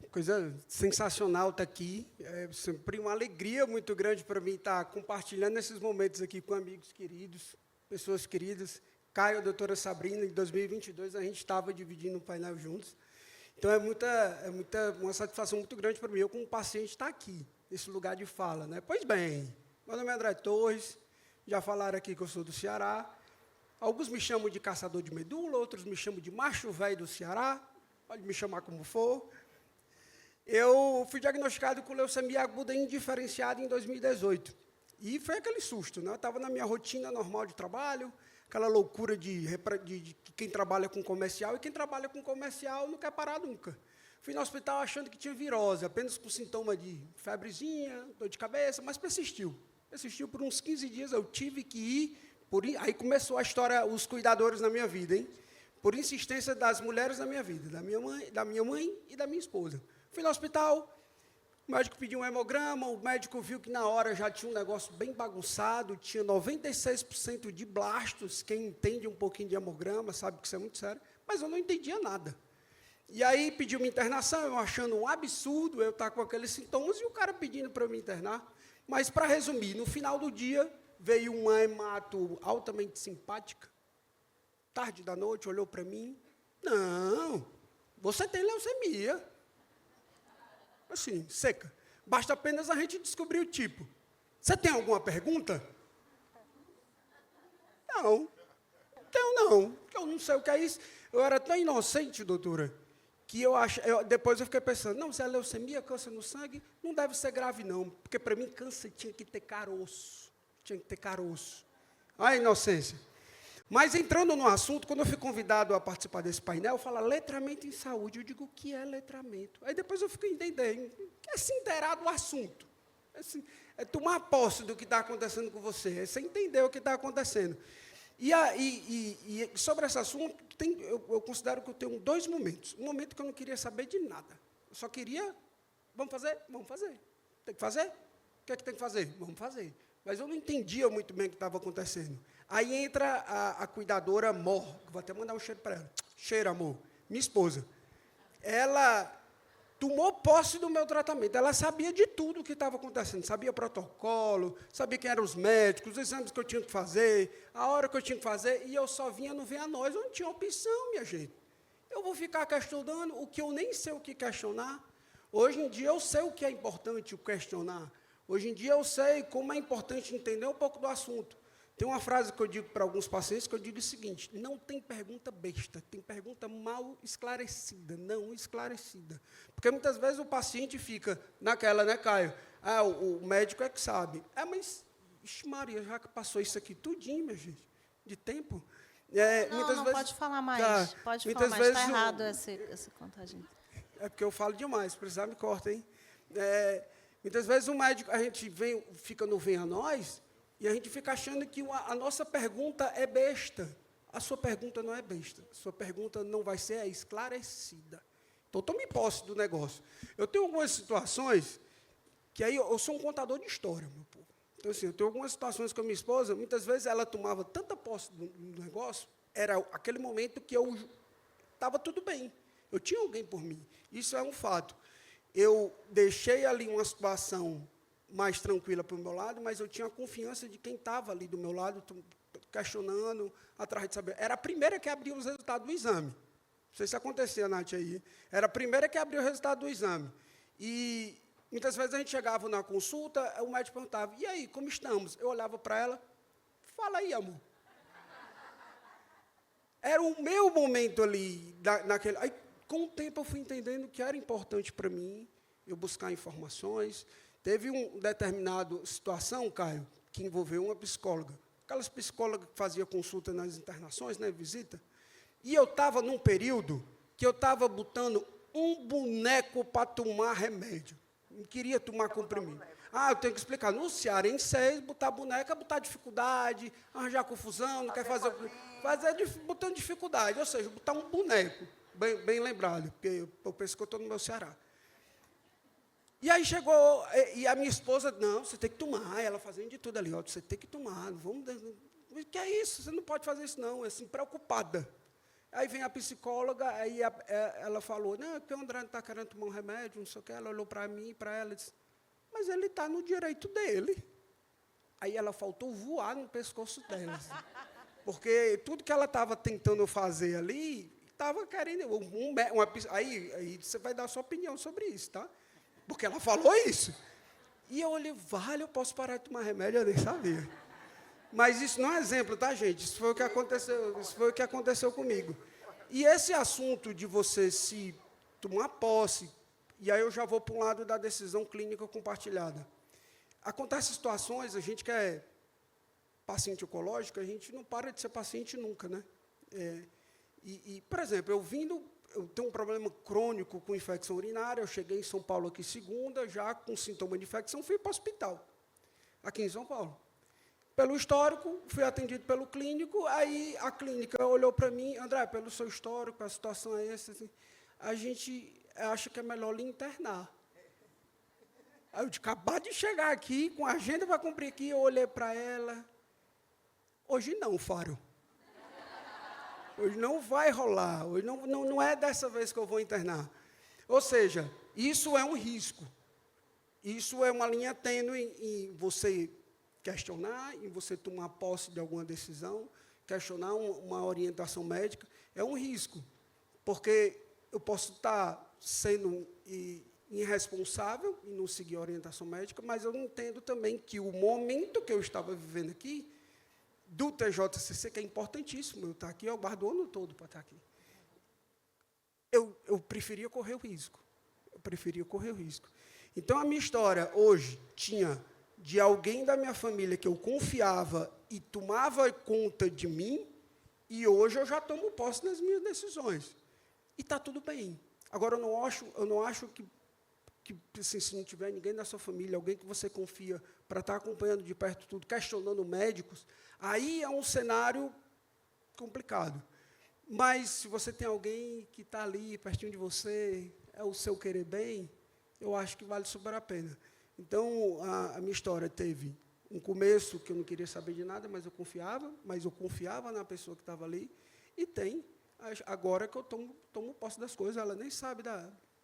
coisa sensacional estar aqui. É sempre uma alegria muito grande para mim estar compartilhando esses momentos aqui com amigos queridos, pessoas queridas. Caio, a doutora Sabrina, em 2022 a gente estava dividindo um painel juntos. Então, uma satisfação muito grande para mim, eu como paciente, estar aqui, nesse lugar de fala, né? Pois bem, meu nome é André Torres, já falaram aqui que eu sou do Ceará. Alguns me chamam de caçador de medula, outros me chamam de macho velho do Ceará, pode me chamar como for. Eu fui diagnosticado com leucemia aguda indiferenciada em 2018. E foi aquele susto, né? Eu estava na minha rotina normal de trabalho, aquela loucura de quem trabalha com comercial, e quem trabalha com comercial não quer parar nunca. Fui no hospital achando que tinha virose, apenas com sintoma de febrezinha, dor de cabeça, mas persistiu. Persistiu por uns 15 dias, eu tive que ir, aí começou a história, os cuidadores na minha vida, hein? Por insistência das mulheres na minha vida, da minha mãe e da minha esposa. Fui no hospital, o médico pediu um hemograma, o médico viu que na hora já tinha um negócio bem bagunçado, tinha 96% de blastos, quem entende um pouquinho de hemograma sabe que isso é muito sério, mas eu não entendia nada. E aí pediu minha internação, eu achando um absurdo eu estar com aqueles sintomas e o cara pedindo para eu me internar. Mas, para resumir, no final do dia, veio uma hemato altamente simpática, tarde da noite, olhou para mim, não, você tem leucemia. Assim, seca. Basta apenas a gente descobrir o tipo. Você tem alguma pergunta? Não. Então, não. Eu não sei o que é isso. Eu era tão inocente, doutora, que depois eu fiquei pensando, não, se é leucemia, câncer no sangue, não deve ser grave, não. Porque, para mim, câncer tinha que ter caroço. Tinha que ter caroço. Olha a inocência. Mas, entrando no assunto, quando eu fui convidado a participar desse painel, fala letramento em saúde. Eu digo, o que é letramento? Aí depois eu fico entendendo. É se inteirar do assunto. É tomar posse do que está acontecendo com você. É você entender o que está acontecendo. E sobre esse assunto, eu considero que eu tenho 2 momentos. Um momento que eu não queria saber de nada. Eu só queria, vamos fazer? Vamos fazer. Tem que fazer? O que é que tem que fazer? Vamos fazer. Mas eu não entendia muito bem o que estava acontecendo. Aí entra a cuidadora Mor, vou até mandar um cheiro para ela. Cheiro, amor. Minha esposa. Ela tomou posse do meu tratamento. Ela sabia de tudo o que estava acontecendo. Sabia o protocolo, sabia quem eram os médicos, os exames que eu tinha que fazer, a hora que eu tinha que fazer, e eu só vinha no Venha Nós, eu não tinha opção, minha gente. Eu vou ficar questionando o que eu nem sei o que questionar. Hoje em dia eu sei o que é importante questionar. Hoje em dia eu sei como é importante entender um pouco do assunto. Tem uma frase que eu digo para alguns pacientes, que eu digo o seguinte, não tem pergunta besta, tem pergunta mal esclarecida, não esclarecida. Porque muitas vezes o paciente fica naquela, né, Caio? O médico é que sabe. Mas, ixi, Maria, já que passou isso aqui tudinho, minha gente, de tempo. Não vezes, pode falar mais, pode falar mais, está errado essa contagem. É porque eu falo demais, precisar me corta, hein? Muitas vezes o médico, a gente fica no Venha Nós, e a gente fica achando que a nossa pergunta é besta. a sua pergunta não é besta. A sua pergunta não vai ser esclarecida. Então, tome posse do negócio. Eu tenho algumas situações que aí eu sou um contador de história, meu povo. Então, assim, eu tenho algumas situações com a minha esposa, muitas vezes ela tomava tanta posse do negócio, era aquele momento que eu estava tudo bem. Eu tinha alguém por mim. Isso é um fato. Eu deixei ali uma situação mais tranquila para o meu lado, mas eu tinha a confiança de quem estava ali do meu lado, questionando, atrás de saber. Era a primeira que abria os resultados do exame. Não sei se acontecia, Nath, aí. Era a primeira que abriu o resultado do exame. E muitas vezes a gente chegava na consulta, o médico perguntava, e aí, como estamos? Eu olhava para ela, fala aí, amor. Era o meu momento ali, naquele. Aí, com o tempo, eu fui entendendo que era importante para mim eu buscar informações. Teve uma determinada situação, Caio, que envolveu uma psicóloga. Aquelas psicólogas que faziam consulta nas internações, né, visita. E eu estava num período que eu estava botando um boneco para tomar remédio. Não queria tomar comprimido. Eu tenho que explicar. No cearense, botar boneca, botar dificuldade, arranjar confusão, não quer fazer botando dificuldade. Ou seja, botar um boneco, bem lembrado, porque eu penso que eu estou no meu Ceará. E aí chegou, e a minha esposa, não, você tem que tomar, ela fazendo de tudo ali, ó, você tem que tomar, não vamos... O que é isso? Você não pode fazer isso, não, é assim, preocupada. Aí vem a psicóloga, aí ela falou, não, é porque o André não está querendo tomar um remédio, não sei o que, ela olhou para mim, para ela, e disse, mas ele está no direito dele. Aí ela faltou voar no pescoço dela, assim, porque tudo que ela estava tentando fazer ali, estava querendo... Aí você vai dar a sua opinião sobre isso, tá? Porque ela falou isso. E eu olhei, vale, eu posso parar de tomar remédio, eu nem sabia. Mas isso não é exemplo, tá, gente? Isso foi o que aconteceu comigo. E esse assunto de você se tomar posse, e aí eu já vou para um lado da decisão clínica compartilhada. Acontecem situações, a gente que é paciente oncológico, a gente não para de ser paciente nunca, né? Por exemplo, eu tenho um problema crônico com infecção urinária, eu cheguei em São Paulo aqui segunda, já com sintoma de infecção, fui para o hospital, aqui em São Paulo. Pelo histórico, fui atendido pelo clínico, aí a clínica olhou para mim, André, pelo seu histórico, a situação é essa, assim, a gente acha que é melhor lhe internar. Aí eu de acabar de chegar aqui, com a agenda para cumprir aqui, eu olhei para ela, hoje não, Faro. Hoje não vai rolar, hoje não é dessa vez que eu vou internar. Ou seja, isso é um risco. Isso é uma linha tênue em você questionar, em você tomar posse de alguma decisão, questionar uma orientação médica. É um risco, porque eu posso estar sendo irresponsável e não seguir a orientação médica, mas eu entendo também que o momento que eu estava vivendo aqui, do TJCC, que é importantíssimo eu estar aqui, eu guardo o ano todo para estar aqui. Eu preferia correr o risco. Então, a minha história hoje tinha de alguém da minha família que eu confiava e tomava conta de mim, e hoje eu já tomo posse das minhas decisões. E está tudo bem. Agora, eu não acho que assim, se não tiver ninguém da sua família, alguém que você confia, para estar acompanhando de perto tudo, questionando médicos, aí é um cenário complicado. Mas, se você tem alguém que está ali, pertinho de você, é o seu querer bem, eu acho que vale super a pena. Então, a minha história teve um começo que eu não queria saber de nada, mas eu confiava na pessoa que estava ali, e tem, agora que eu tomo posse das coisas, ela nem sabe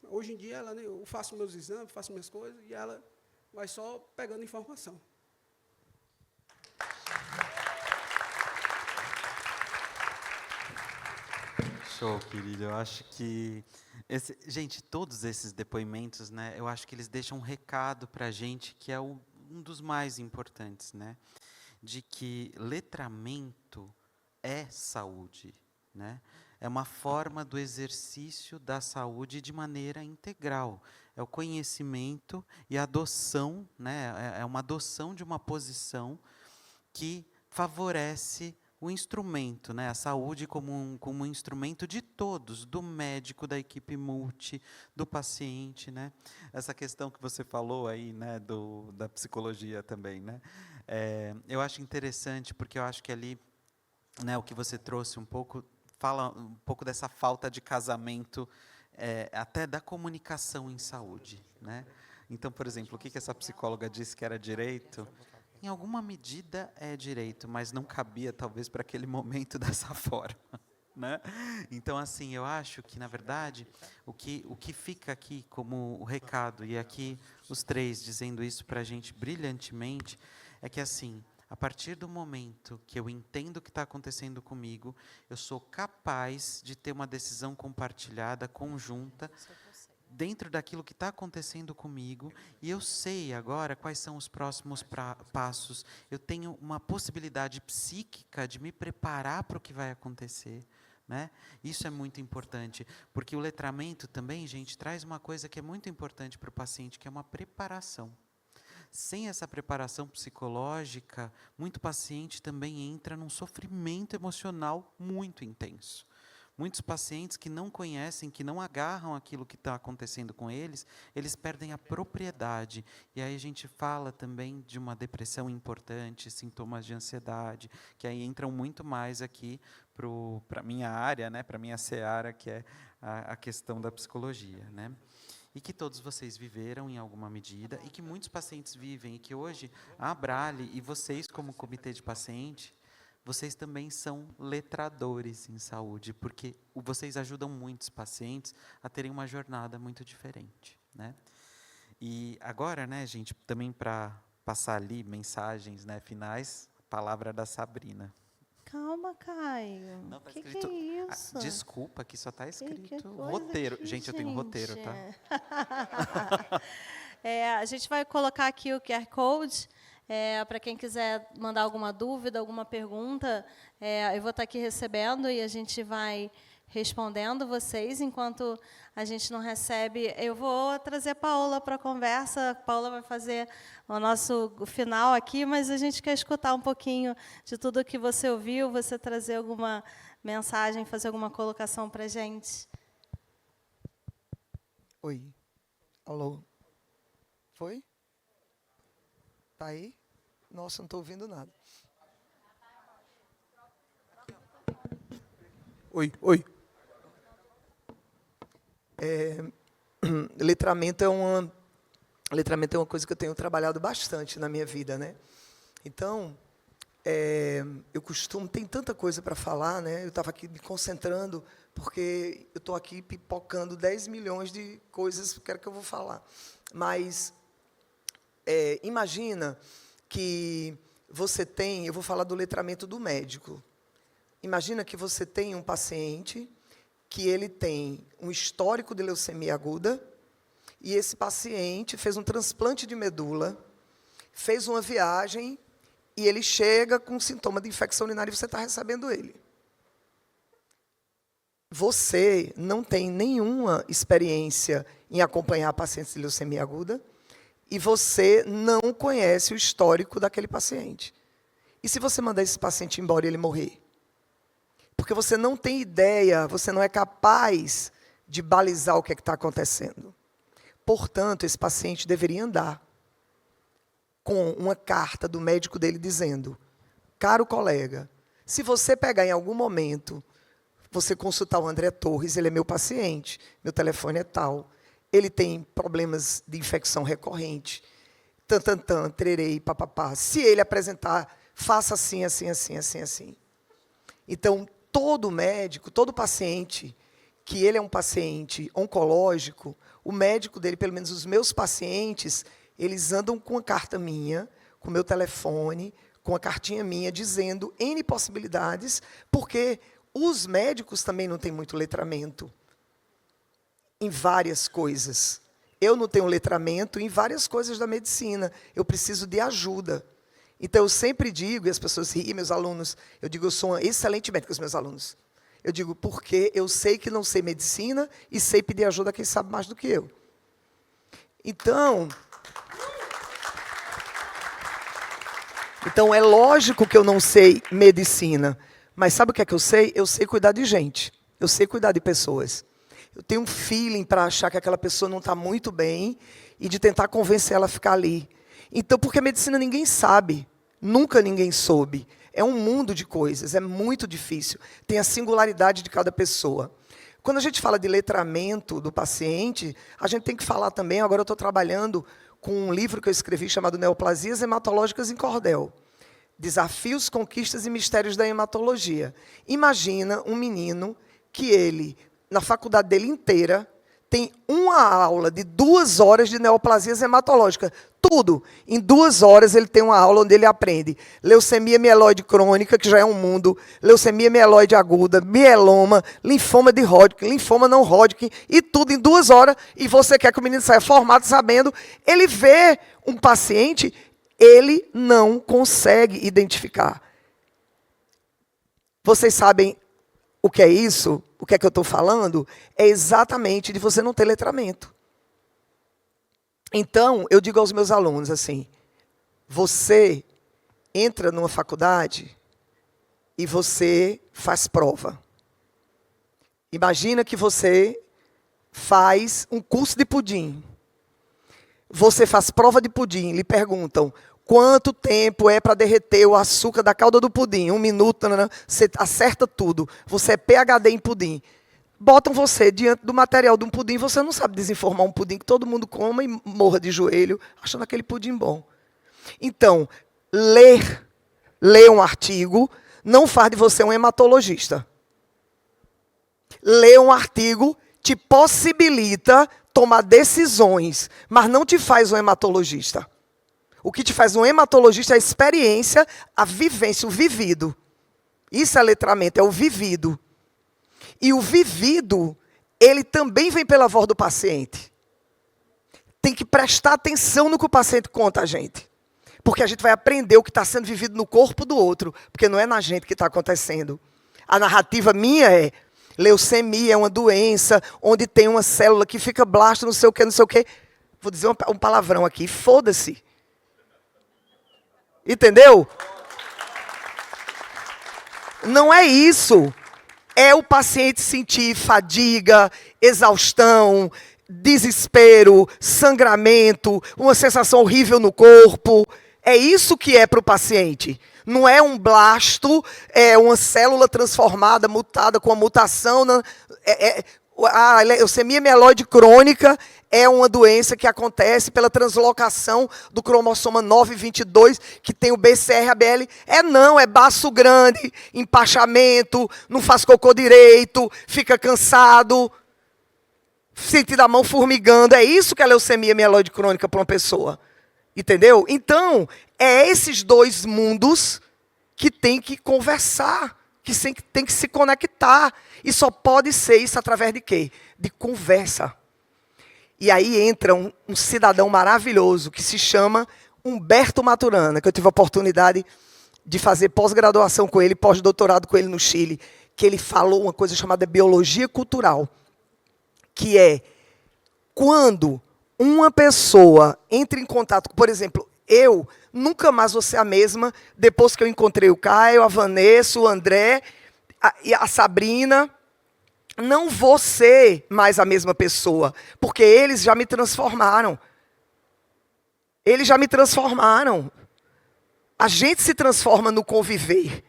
hoje em dia, eu faço meus exames, faço minhas coisas, e ela vai só pegando informação. Show, querido. Eu acho que... gente, todos esses depoimentos, né, eu acho que eles deixam um recado para a gente que é um dos mais importantes, né, de que letramento é saúde, né? É uma forma do exercício da saúde de maneira integral. É o conhecimento e a adoção, né, é uma adoção de uma posição que favorece o instrumento, né, a saúde como um instrumento de todos, do médico, da equipe multi, do paciente, né? Essa questão que você falou aí, né, da psicologia também, né? Eu acho interessante, porque eu acho que ali né, o que você trouxe um pouco, fala um pouco dessa falta de casamento, até da comunicação em saúde, né? Então, por exemplo, o que essa psicóloga disse que era direito, em alguma medida é direito, mas não cabia, talvez, para aquele momento dessa forma, né? Então, assim, eu acho que, na verdade, o que fica aqui como o recado, e aqui os três dizendo isso para a gente brilhantemente, é que, assim, a partir do momento que eu entendo o que está acontecendo comigo, eu sou capaz de ter uma decisão compartilhada, conjunta, dentro daquilo que está acontecendo comigo, e eu sei agora quais são os próximos passos. Eu tenho uma possibilidade psíquica de me preparar para o que vai acontecer, né? Isso é muito importante, porque o letramento também, gente, traz uma coisa que é muito importante para o paciente, que é uma preparação. Sem essa preparação psicológica, muito paciente também entra num sofrimento emocional muito intenso. Muitos pacientes que não conhecem, que não agarram aquilo que está acontecendo com eles, eles perdem a propriedade. E aí a gente fala também de uma depressão importante, sintomas de ansiedade, que aí entram muito mais aqui para a minha área, né, para a minha seara, que é a questão da psicologia, né? E que todos vocês viveram em alguma medida, e que muitos pacientes vivem, e que hoje a Abrale e vocês como comitê de paciente, vocês também são letradores em saúde, porque vocês ajudam muitos pacientes a terem uma jornada muito diferente, né? E agora, né, gente, também para passar ali mensagens, né, finais, a palavra da Sabrina. Calma, Caio. Não, tá que escrito, é isso? Desculpa, que só está escrito Que coisa roteiro. aqui, Gente, eu tenho um roteiro, tá? A gente vai colocar aqui o QR Code, para quem quiser mandar alguma dúvida, alguma pergunta, eu vou estar aqui recebendo e a gente vai respondendo vocês. Enquanto a gente não recebe, eu vou trazer a Paola para a conversa. A Paola vai fazer o nosso final aqui, mas a gente quer escutar um pouquinho de tudo que você ouviu, você trazer alguma mensagem, fazer alguma colocação para a gente. Oi. Alô? Foi? Tá aí? Nossa, não estou ouvindo nada. Oi. Letramento é uma coisa que eu tenho trabalhado bastante na minha vida, né? Então, tem tanta coisa para falar, né? Eu estava aqui me concentrando, porque eu estou aqui pipocando 10 milhões de coisas que eu vou falar. Mas, imagina que você tem, eu vou falar do letramento do médico. Imagina que você tem um paciente que ele tem um histórico de leucemia aguda, e esse paciente fez um transplante de medula, fez uma viagem, e ele chega com sintoma de infecção urinária e você está recebendo ele. Você não tem nenhuma experiência em acompanhar pacientes de leucemia aguda, e você não conhece o histórico daquele paciente. E se você mandar esse paciente embora e ele morrer? Porque você não tem ideia, você não é capaz de balizar o que está acontecendo. Portanto, esse paciente deveria andar com uma carta do médico dele dizendo: caro colega, se você pegar em algum momento, você consultar o André Torres, ele é meu paciente, meu telefone é tal, ele tem problemas de infecção recorrente, trerei, papapá. Se ele apresentar, faça assim, assim, assim, assim, assim. Então, todo médico, todo paciente, que ele é um paciente oncológico, o médico dele, pelo menos os meus pacientes, eles andam com a carta minha, com o meu telefone, com a cartinha minha, dizendo N possibilidades, porque os médicos também não têm muito letramento em várias coisas. Eu não tenho letramento em várias coisas da medicina. Eu preciso de ajuda. Então, eu sempre digo, e as pessoas riem, meus alunos, eu digo, eu sou uma excelente médica, os meus alunos. Eu digo, porque eu sei que não sei medicina e sei pedir ajuda a quem sabe mais do que eu. Então, é lógico que eu não sei medicina, mas sabe o que é que eu sei? Eu sei cuidar de gente, eu sei cuidar de pessoas. Eu tenho um feeling para achar que aquela pessoa não está muito bem e de tentar convencer ela a ficar ali. Então, porque a medicina ninguém sabe, nunca ninguém soube. É um mundo de coisas, é muito difícil. Tem a singularidade de cada pessoa. Quando a gente fala de letramento do paciente, a gente tem que falar também, agora eu estou trabalhando com um livro que eu escrevi chamado Neoplasias Hematológicas em Cordel. Desafios, conquistas e mistérios da hematologia. Imagina um menino que ele, na faculdade dele inteira, tem uma aula de 2 horas de neoplasias hematológicas. Tudo. Em 2 horas ele tem uma aula onde ele aprende leucemia mieloide crônica, que já é um mundo, leucemia mieloide aguda, mieloma, linfoma de Hodgkin, linfoma não Hodgkin, e tudo em 2 horas, e você quer que o menino saia formado sabendo. Ele vê um paciente, ele não consegue identificar. Vocês sabem o que é isso? O que é que eu estou falando? É exatamente de você não ter letramento. Então, eu digo aos meus alunos assim, você entra numa faculdade e você faz prova. Imagina que você faz um curso de pudim. Você faz prova de pudim, lhe perguntam, quanto tempo é para derreter o açúcar da calda do pudim? 1 minuto, você acerta tudo. Você é PhD em pudim. Botam você diante do material de um pudim, você não sabe desenformar um pudim que todo mundo coma e morra de joelho, achando aquele pudim bom. Então, ler um artigo não faz de você um hematologista. Ler um artigo te possibilita tomar decisões, mas não te faz um hematologista. O que te faz um hematologista é a experiência, a vivência, o vivido. Isso é letramento, é o vivido. E o vivido, ele também vem pela voz do paciente. Tem que prestar atenção no que o paciente conta a gente. Porque a gente vai aprender o que está sendo vivido no corpo do outro, porque não é na gente que está acontecendo. A narrativa minha é, leucemia é uma doença onde tem uma célula que fica blasta, não sei o quê, não sei o quê. Vou dizer um palavrão aqui, foda-se. Entendeu? Não é isso. É o paciente sentir fadiga, exaustão, desespero, sangramento, uma sensação horrível no corpo. É isso que é para o paciente. Não é um blasto, é uma célula transformada, mutada com a mutação. A leucemia mieloide crônica é uma doença que acontece pela translocação do cromossoma 922, que tem o BCR-ABL. É baço grande, empachamento, não faz cocô direito, fica cansado, sentindo a mão formigando. É isso que é a leucemia mieloide crônica para uma pessoa. Entendeu? Então, é esses 2 mundos que tem que conversar, que tem que se conectar. E só pode ser isso através de quê? De conversa. E aí entra um cidadão maravilhoso que se chama Humberto Maturana, que eu tive a oportunidade de fazer pós-graduação com ele, pós-doutorado com ele no Chile, que ele falou uma coisa chamada biologia cultural, que é quando uma pessoa entra em contato, por exemplo, eu nunca mais vou ser a mesma depois que eu encontrei o Caio, a Vanessa, o André, a Sabrina. Não vou ser mais a mesma pessoa, porque eles já me transformaram. Eles já me transformaram. A gente se transforma no conviver.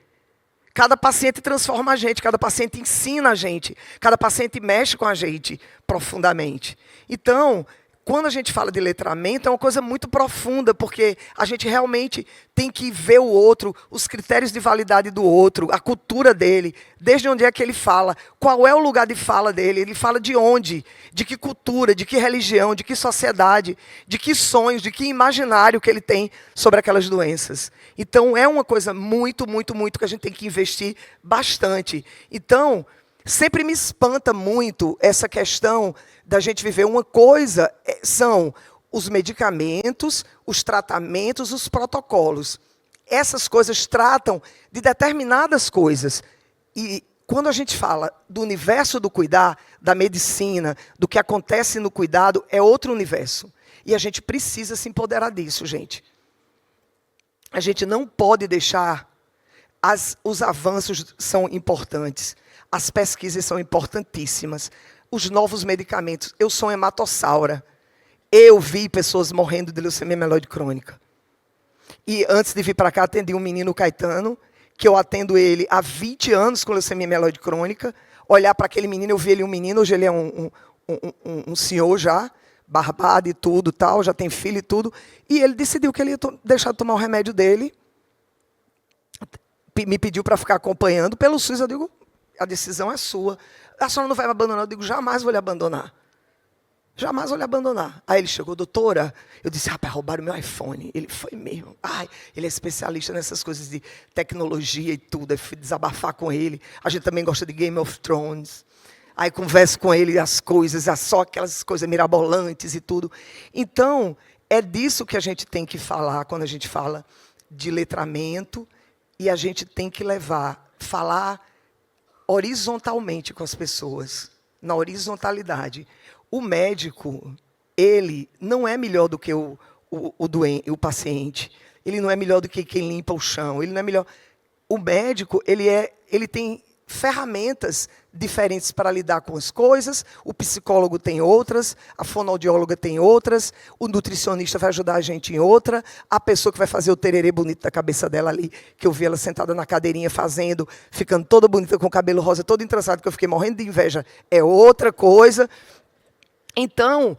Cada paciente transforma a gente, cada paciente ensina a gente, cada paciente mexe com a gente profundamente. Então, quando a gente fala de letramento, é uma coisa muito profunda, porque a gente realmente tem que ver o outro, os critérios de validade do outro, a cultura dele, desde onde é que ele fala, qual é o lugar de fala dele, ele fala de onde, de que cultura, de que religião, de que sociedade, de que sonhos, de que imaginário que ele tem sobre aquelas doenças. Então, é uma coisa muito, muito, muito que a gente tem que investir bastante. Então, sempre me espanta muito essa questão da gente viver. Uma coisa são os medicamentos, os tratamentos, os protocolos. Essas coisas tratam de determinadas coisas. E quando a gente fala do universo do cuidar, da medicina, do que acontece no cuidado, é outro universo. E a gente precisa se empoderar disso, gente. A gente não pode deixar... Os avanços são importantes. As pesquisas são importantíssimas. Os novos medicamentos. Eu sou hematossaura. Eu vi pessoas morrendo de leucemia mieloide crônica. E antes de vir para cá, atendi um menino, Caetano, que eu atendo ele há 20 anos com leucemia mieloide crônica, olhar para aquele menino, eu vi ele um menino, hoje ele é um senhor já, barbado e tudo, tal, já tem filho e tudo, e ele decidiu que ele ia deixar de tomar o remédio dele, me pediu para ficar acompanhando pelo SUS. Eu digo, a decisão é sua. A senhora não vai me abandonar? Eu digo, jamais vou lhe abandonar. Jamais vou lhe abandonar. Aí ele chegou, doutora, eu disse, rapaz, roubaram meu iPhone. Ele foi mesmo. Ai, ele é especialista nessas coisas de tecnologia e tudo. Aí fui desabafar com ele. A gente também gosta de Game of Thrones. Aí converso com ele as coisas, só aquelas coisas mirabolantes e tudo. Então, é disso que a gente tem que falar quando a gente fala de letramento, e a gente tem que falar horizontalmente com as pessoas, na horizontalidade. O médico, ele não é melhor do que o paciente. Ele não é melhor do que quem limpa o chão. Ele não é melhor. O médico, ele tem ferramentas diferentes para lidar com as coisas. O psicólogo tem outras, a fonoaudióloga tem outras, o nutricionista vai ajudar a gente em outra, a pessoa que vai fazer o tererê bonito da cabeça dela ali, que eu vi ela sentada na cadeirinha fazendo, ficando toda bonita com o cabelo rosa, todo entrançado, que eu fiquei morrendo de inveja, é outra coisa. Então,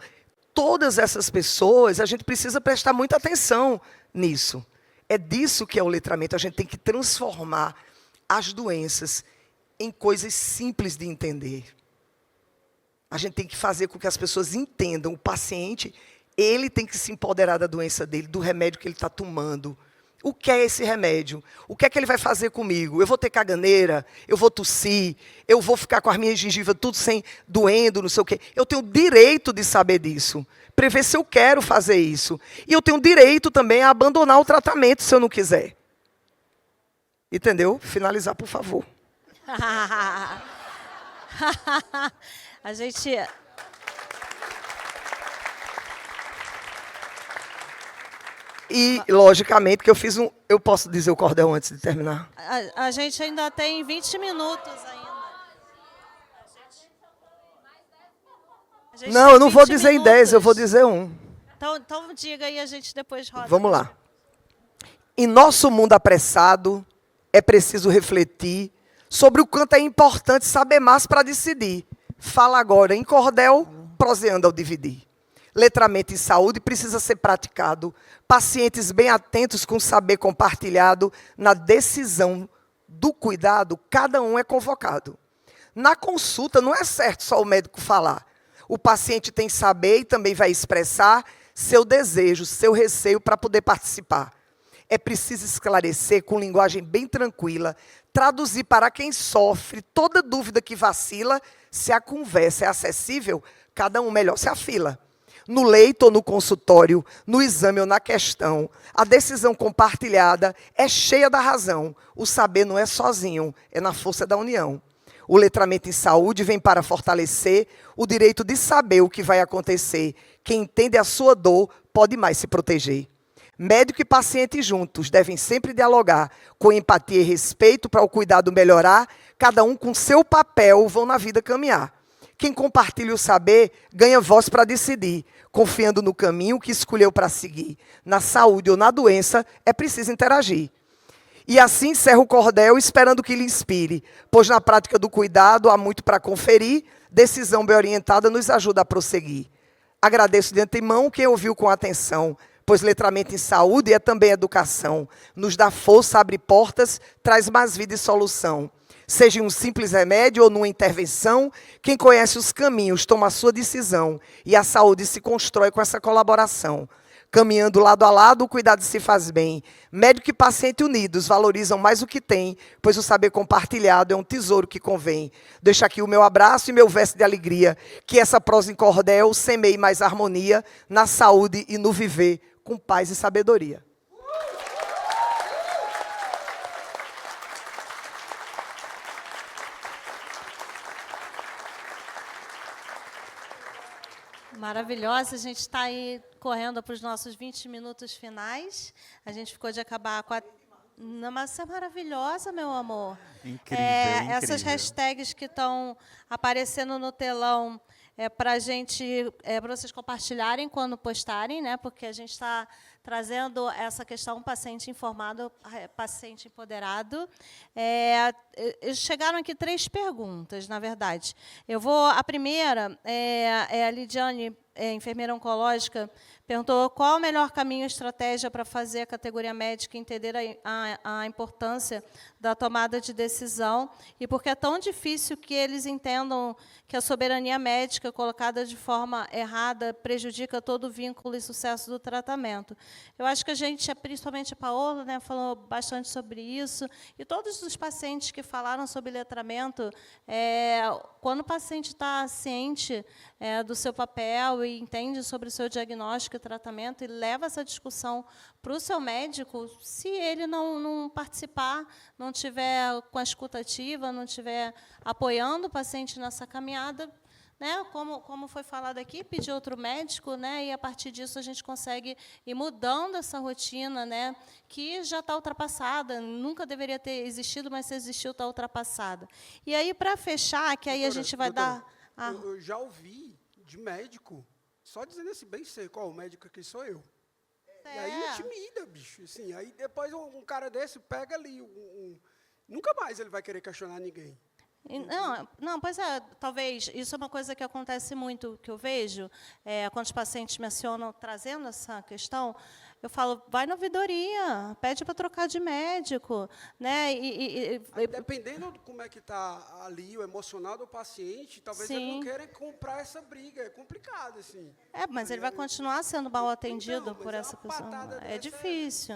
todas essas pessoas, a gente precisa prestar muita atenção nisso. É disso que é o letramento. A gente tem que transformar as doenças em coisas simples de entender. A gente tem que fazer com que as pessoas entendam. O paciente, ele tem que se empoderar da doença dele, do remédio que ele está tomando. O que é esse remédio? O que é que ele vai fazer comigo? Eu vou ter caganeira? Eu vou tossir? Eu vou ficar com as minhas gengivas tudo sem doendo, não sei o quê? Eu tenho o direito de saber disso, prever se eu quero fazer isso. E eu tenho o direito também a abandonar o tratamento se eu não quiser. Entendeu? Finalizar, por favor. A gente... E, logicamente, que eu posso dizer o cordel antes de terminar? A gente ainda tem 20 minutos ainda. Não, eu não vou dizer em 10, eu vou dizer 1. Então diga aí, a gente depois roda. Vamos lá. Em nosso mundo apressado, é preciso refletir sobre o quanto é importante saber mais para decidir. Fala agora em cordel, proseando ao dividir. Letramento em saúde precisa ser praticado. Pacientes bem atentos com o saber compartilhado. Na decisão do cuidado, cada um é convocado. Na consulta, não é certo só o médico falar. O paciente tem saber e também vai expressar seu desejo, seu receio para poder participar. É preciso esclarecer com linguagem bem tranquila, traduzir para quem sofre toda dúvida que vacila. Se a conversa é acessível, cada um melhor se afila. No leito ou no consultório, no exame ou na questão, a decisão compartilhada é cheia da razão. O saber não é sozinho, é na força da união. O letramento em saúde vem para fortalecer o direito de saber o que vai acontecer. Quem entende a sua dor pode mais se proteger. Médico e paciente juntos devem sempre dialogar com empatia e respeito para o cuidado melhorar. Cada um com seu papel vão na vida caminhar. Quem compartilha o saber ganha voz para decidir, confiando no caminho que escolheu para seguir. Na saúde ou na doença, é preciso interagir. E assim encerra o cordel, esperando que lhe inspire, pois na prática do cuidado há muito para conferir, decisão bem orientada nos ajuda a prosseguir. Agradeço de antemão quem ouviu com atenção, pois letramento em saúde é também educação. Nos dá força, abre portas, traz mais vida e solução. Seja em um simples remédio ou numa intervenção, quem conhece os caminhos toma a sua decisão e a saúde se constrói com essa colaboração. Caminhando lado a lado, o cuidado se faz bem. Médico e paciente unidos valorizam mais o que têm, pois o saber compartilhado é um tesouro que convém. Deixo aqui o meu abraço e meu verso de alegria, que essa prosa em cordel semeie mais harmonia na saúde e no viver, com paz e sabedoria. Maravilhosa, a gente está aí correndo para os nossos 20 minutos finais. A gente ficou de acabar com a... Não, mas você é maravilhosa, meu amor. Incrível, incrível. Essas hashtags que estão aparecendo no telão, para a gente, para vocês compartilharem quando postarem, né? Porque a gente está trazendo essa questão paciente informado, paciente empoderado. Chegaram aqui 3 perguntas, na verdade. A primeira a Lidiane, enfermeira oncológica, perguntou qual o melhor caminho e estratégia para fazer a categoria médica entender a importância da tomada de decisão e por que é tão difícil que eles entendam que a soberania médica colocada de forma errada prejudica todo o vínculo e sucesso do tratamento. Eu acho que a gente, principalmente a Paola, né, falou bastante sobre isso, e todos os pacientes que falaram sobre letramento, quando o paciente está ciente do seu papel e entende sobre o seu diagnóstico e tratamento e leva essa discussão para o seu médico, se ele não participar, não tiver com a escuta ativa, não tiver apoiando o paciente nessa caminhada, né, como foi falado aqui, pedir outro médico, né, e, a partir disso, a gente consegue ir mudando essa rotina, né, que já está ultrapassada, nunca deveria ter existido, mas se existiu, está ultrapassada. E aí, para fechar, que aí a gente vai dar... Eu já ouvi de médico, só dizendo assim, bem seco, o médico aqui sou eu. E aí intimida, bicho. Assim, aí depois um cara desse pega ali, nunca mais ele vai querer questionar ninguém. Não, pois talvez, isso é uma coisa que acontece muito, que eu vejo, quando os pacientes mencionam, trazendo essa questão, eu falo, vai na ouvidoria, pede para trocar de médico, né? Dependendo de como é que está ali o emocional do paciente, talvez ele não queira comprar essa briga, é complicado, assim. Mas ele vai continuar sendo mal atendido por essa pessoa. É difícil.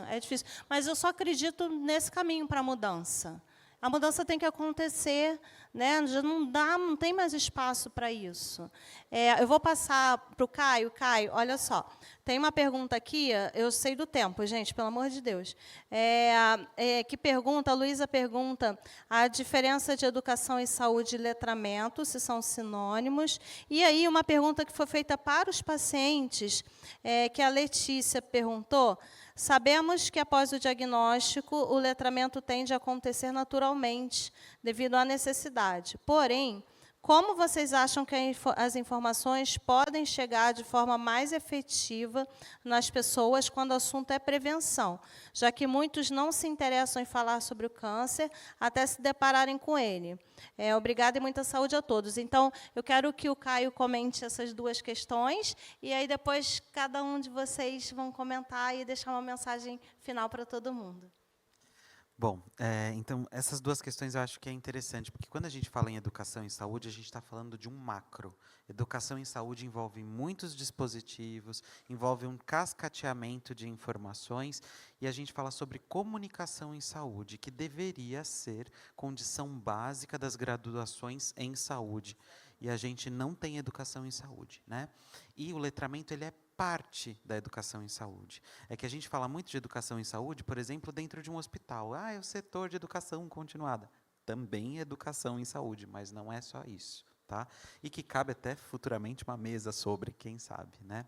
Mas eu só acredito nesse caminho para a mudança. A mudança tem que acontecer, né? Já não tem mais espaço para isso. Eu vou passar para o Caio. Caio, olha só, tem uma pergunta aqui, eu sei do tempo, gente, pelo amor de Deus, que pergunta, a Luísa pergunta a diferença de educação e saúde e letramento, se são sinônimos. E aí, uma pergunta que foi feita para os pacientes, que a Letícia perguntou. Sabemos que, após o diagnóstico, o letramento tende a acontecer naturalmente, devido à necessidade. Porém, como vocês acham que as informações podem chegar de forma mais efetiva nas pessoas quando o assunto é prevenção, já que muitos não se interessam em falar sobre o câncer até se depararem com ele? Obrigada e muita saúde a todos. Então, eu quero que o Caio comente essas 2 questões, e aí depois cada um de vocês vão comentar e deixar uma mensagem final para todo mundo. Bom, então, essas 2 questões eu acho que é interessante, porque quando a gente fala em educação em saúde, a gente está falando de um macro. Educação em saúde envolve muitos dispositivos, envolve um cascateamento de informações, e a gente fala sobre comunicação em saúde, que deveria ser condição básica das graduações em saúde. E a gente não tem educação em saúde, né? E o letramento, ele é parte da educação em saúde. É que a gente fala muito de educação em saúde, por exemplo, dentro de um hospital. É o setor de educação continuada. Também é educação em saúde, mas não é só isso, tá? E que cabe até futuramente uma mesa sobre, quem sabe, né?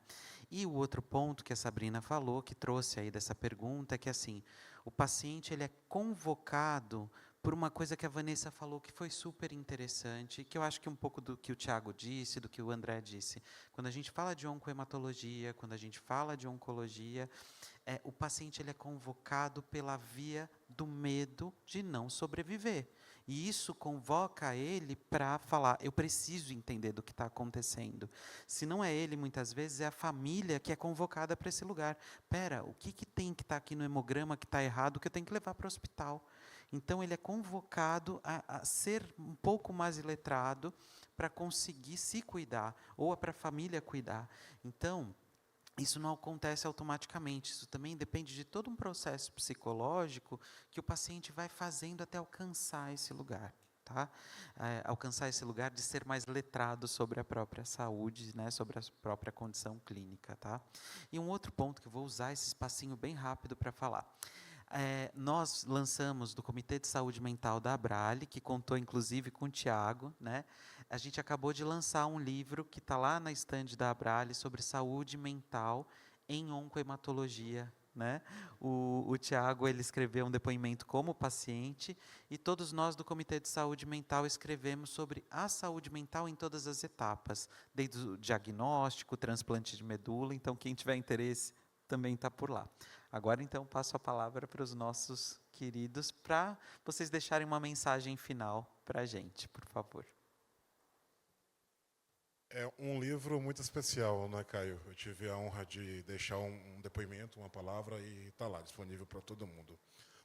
E o outro ponto que a Sabrina falou, que trouxe aí dessa pergunta, é que assim, o paciente ele é convocado por uma coisa que a Vanessa falou que foi super interessante, que eu acho que um pouco do que o Tiago disse, do que o André disse. Quando a gente fala de oncohematologia, quando a gente fala de oncologia, o paciente ele é convocado pela via do medo de não sobreviver. E isso convoca ele para falar, eu preciso entender do que está acontecendo. Se não é ele, muitas vezes, é a família que é convocada para esse lugar. Espera, o que tem que estar aqui no hemograma que está errado, que eu tenho que levar para o hospital? Então, ele é convocado a ser um pouco mais iletrado para conseguir se cuidar, ou para a família cuidar. Então, isso não acontece automaticamente, isso também depende de todo um processo psicológico que o paciente vai fazendo até alcançar esse lugar. Tá? Alcançar esse lugar de ser mais letrado sobre a própria saúde, né, sobre a própria condição clínica. Tá? E um outro ponto que eu vou usar esse espacinho bem rápido para falar. Nós lançamos do Comitê de Saúde Mental da Abrale, que contou inclusive com o Tiago, né? A gente acabou de lançar um livro que está lá na estande da Abrale sobre saúde mental em oncohematologia né? O Tiago, ele escreveu um depoimento como paciente, e todos nós do Comitê de Saúde Mental escrevemos sobre a saúde mental em todas as etapas, desde o diagnóstico, transplante de medula. Então, quem tiver interesse também está por lá. Agora, então, passo a palavra para os nossos queridos, para vocês deixarem uma mensagem final para a gente, por favor. É um livro muito especial, né, Caio? Eu tive a honra de deixar um depoimento, uma palavra, e está lá, disponível para todo mundo.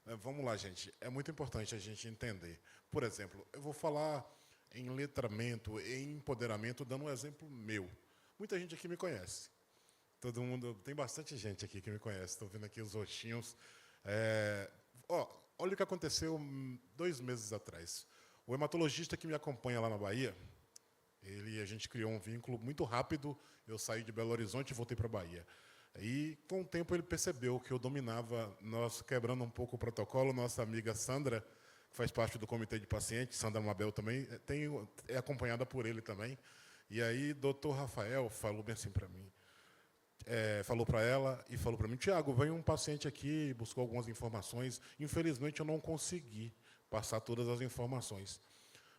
Vamos lá, gente. É muito importante a gente entender. Por exemplo, eu vou falar em letramento, em empoderamento, dando um exemplo meu. Muita gente aqui me conhece. Todo mundo, tem bastante gente aqui que me conhece. Estou vendo aqui os rostinhos. Olha o que aconteceu 2 meses atrás. O hematologista que me acompanha lá na Bahia, a gente criou um vínculo muito rápido. Eu saí de Belo Horizonte e voltei para a Bahia. E, com o tempo, ele percebeu que eu dominava, nós quebrando um pouco o protocolo. Nossa amiga Sandra, que faz parte do comitê de pacientes, Sandra Mabel também, é acompanhada por ele também. E aí, doutor Rafael falou bem assim para mim, falou para ela e falou para mim: Tiago, veio um paciente aqui, buscou algumas informações. Infelizmente, eu não consegui passar todas as informações,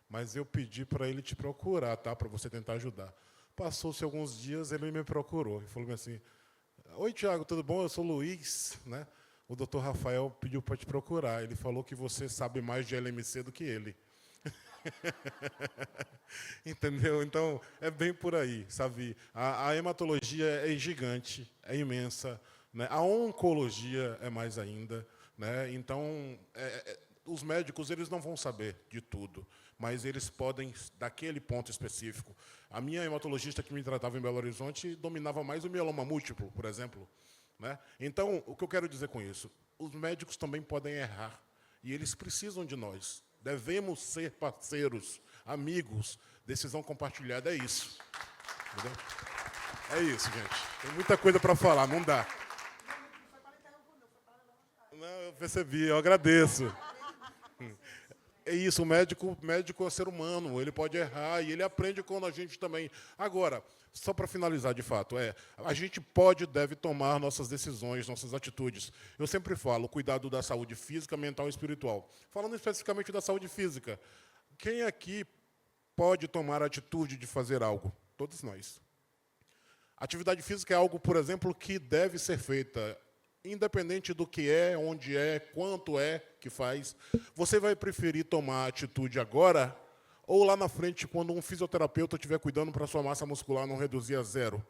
mas eu pedi para ele te procurar, tá, para você tentar ajudar. Passou-se alguns dias, ele me procurou e falou assim: oi, Tiago, tudo bom? Eu sou o Luiz, né? O doutor Rafael pediu para te procurar. Ele falou que você sabe mais de LMC do que ele. Entendeu? Então, é bem por aí, sabe? A hematologia é gigante, é imensa, né? A oncologia é mais ainda, né? Então, os médicos, eles não vão saber de tudo, mas eles podem, daquele ponto específico. A minha hematologista que me tratava em Belo Horizonte dominava mais o mieloma múltiplo, por exemplo, né? Então, o que eu quero dizer com isso? Os médicos também podem errar, e eles precisam de nós. Devemos ser parceiros, amigos, decisão compartilhada, é isso. Entendeu? É isso, gente. Tem muita coisa para falar, não dá. Não, eu percebi, eu agradeço. É isso, o médico é ser humano, ele pode errar e ele aprende com a gente também. Agora, só para finalizar de fato, a gente pode e deve tomar nossas decisões, nossas atitudes. Eu sempre falo, cuidado da saúde física, mental e espiritual. Falando especificamente da saúde física, quem aqui pode tomar a atitude de fazer algo? Todos nós. Atividade física é algo, por exemplo, que deve ser feita, independente do que é, onde é, quanto é que faz. Você vai preferir tomar atitude agora ou lá na frente, quando um fisioterapeuta estiver cuidando para a sua massa muscular não reduzir a 0?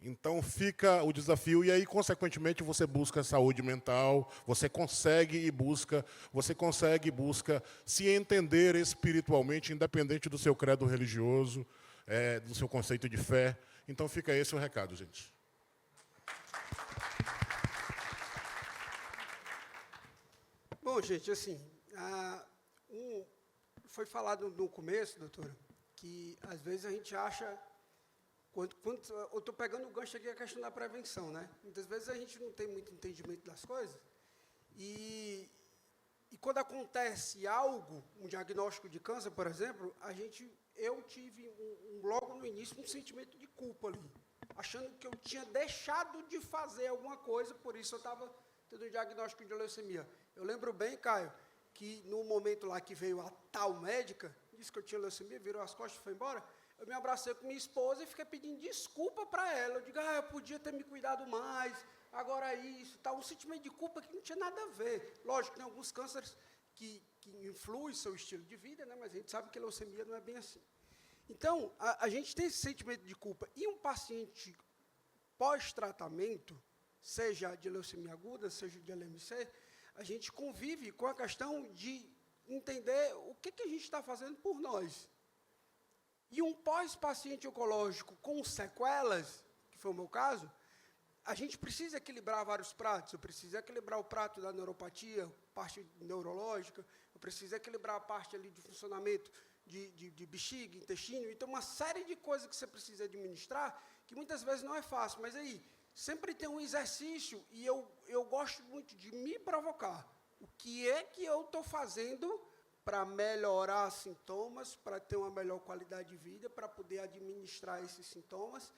Então, fica o desafio, e aí, consequentemente, você busca saúde mental, você consegue busca se entender espiritualmente, independente do seu credo religioso, do seu conceito de fé. Então, fica esse o recado, gente. Bom, gente, assim, foi falado no começo, doutora, que às vezes a gente acha, eu estou pegando o gancho aqui a questão da prevenção, né? Muitas vezes a gente não tem muito entendimento das coisas, e quando acontece algo, um diagnóstico de câncer, por exemplo, eu tive logo no início um sentimento de culpa ali, achando que eu tinha deixado de fazer alguma coisa, por isso eu estava tendo um diagnóstico de leucemia. Eu lembro bem, Caio, que no momento lá que veio a tal médica, disse que eu tinha leucemia, virou as costas e foi embora, eu me abracei com minha esposa e fiquei pedindo desculpa para ela. Eu digo, eu podia ter me cuidado mais, agora isso, tal. Um sentimento de culpa que não tinha nada a ver. Lógico, tem alguns cânceres que influem seu estilo de vida, né, mas a gente sabe que a leucemia não é bem assim. Então, a gente tem esse sentimento de culpa. E um paciente pós-tratamento, seja de leucemia aguda, seja de LMC, a gente convive com a questão de entender o que a gente está fazendo por nós. E um pós-paciente oncológico com sequelas, que foi o meu caso, a gente precisa equilibrar vários pratos. Eu preciso equilibrar o prato da neuropatia, parte neurológica, eu preciso equilibrar a parte ali de funcionamento de bexiga, intestino. Então, uma série de coisas que você precisa administrar, que muitas vezes não é fácil, mas aí sempre tem um exercício, e eu gosto muito de me provocar. O que é que eu estou fazendo para melhorar sintomas, para ter uma melhor qualidade de vida, para poder administrar esses sintomas,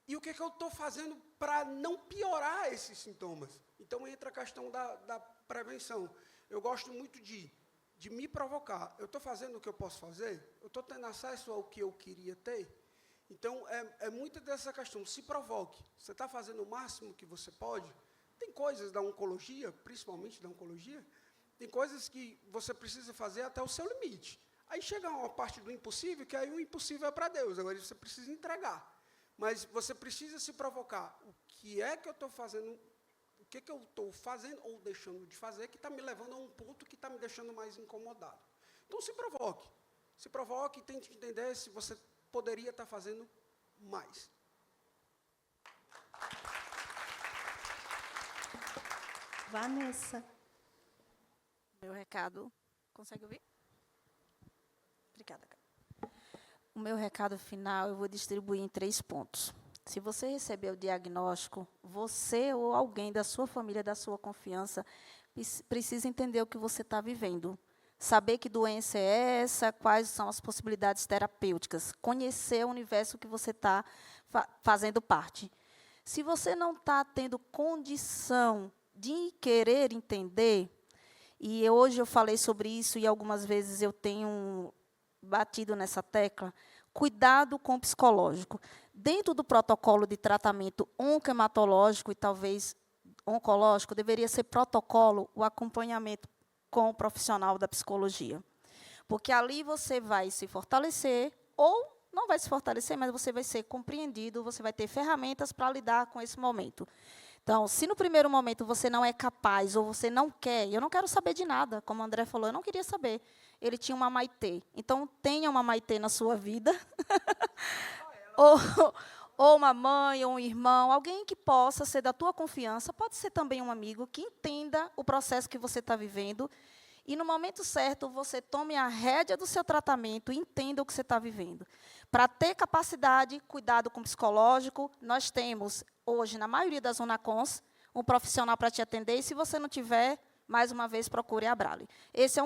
E o que eu estou fazendo para não piorar esses sintomas? Então, entra a questão da prevenção. Eu gosto muito de me provocar. Eu estou fazendo o que eu posso fazer? Eu estou tendo acesso ao que eu queria ter? Então, é muito dessa questão. Se provoque. Você está fazendo o máximo que você pode? Tem coisas da oncologia, principalmente da oncologia, tem coisas que você precisa fazer até o seu limite. Aí chega uma parte do impossível, que aí o impossível é para Deus. Agora você precisa entregar. Mas você precisa se provocar. O que é que eu estou fazendo? O que eu estou fazendo ou deixando de fazer que está me levando a um ponto que está me deixando mais incomodado? Então, se provoque. Se provoque e tente entender se você poderia estar fazendo mais. Vanessa. Meu recado, consegue ouvir? Obrigada, cara. O meu recado final eu vou distribuir em 3 pontos. Se você recebeu o diagnóstico, você ou alguém da sua família, da sua confiança, precisa entender o que você está vivendo. Saber que doença é essa, quais são as possibilidades terapêuticas. Conhecer o universo que você está fazendo parte. Se você não está tendo condição de querer entender, e hoje eu falei sobre isso e algumas vezes eu tenho batido nessa tecla, cuidado com o psicológico. Dentro do protocolo de tratamento oncohematológico e talvez oncológico, deveria ser protocolo o acompanhamento com o profissional da psicologia. Porque ali você vai se fortalecer, ou não vai se fortalecer, mas você vai ser compreendido, você vai ter ferramentas para lidar com esse momento. Então, se no primeiro momento você não é capaz ou você não quer, eu não quero saber de nada, como o André falou, eu não queria saber. Ele tinha uma Maitê. Então, tenha uma Maitê na sua vida. ou uma mãe, ou um irmão, alguém que possa ser da tua confiança, pode ser também um amigo, que entenda o processo que você está vivendo, e, no momento certo, você tome a rédea do seu tratamento e entenda o que você está vivendo. Para ter capacidade, cuidado com o psicológico, nós temos, hoje, na maioria das Unacons, um profissional para te atender, e, se você não tiver, mais uma vez, procure a Abrale. Esses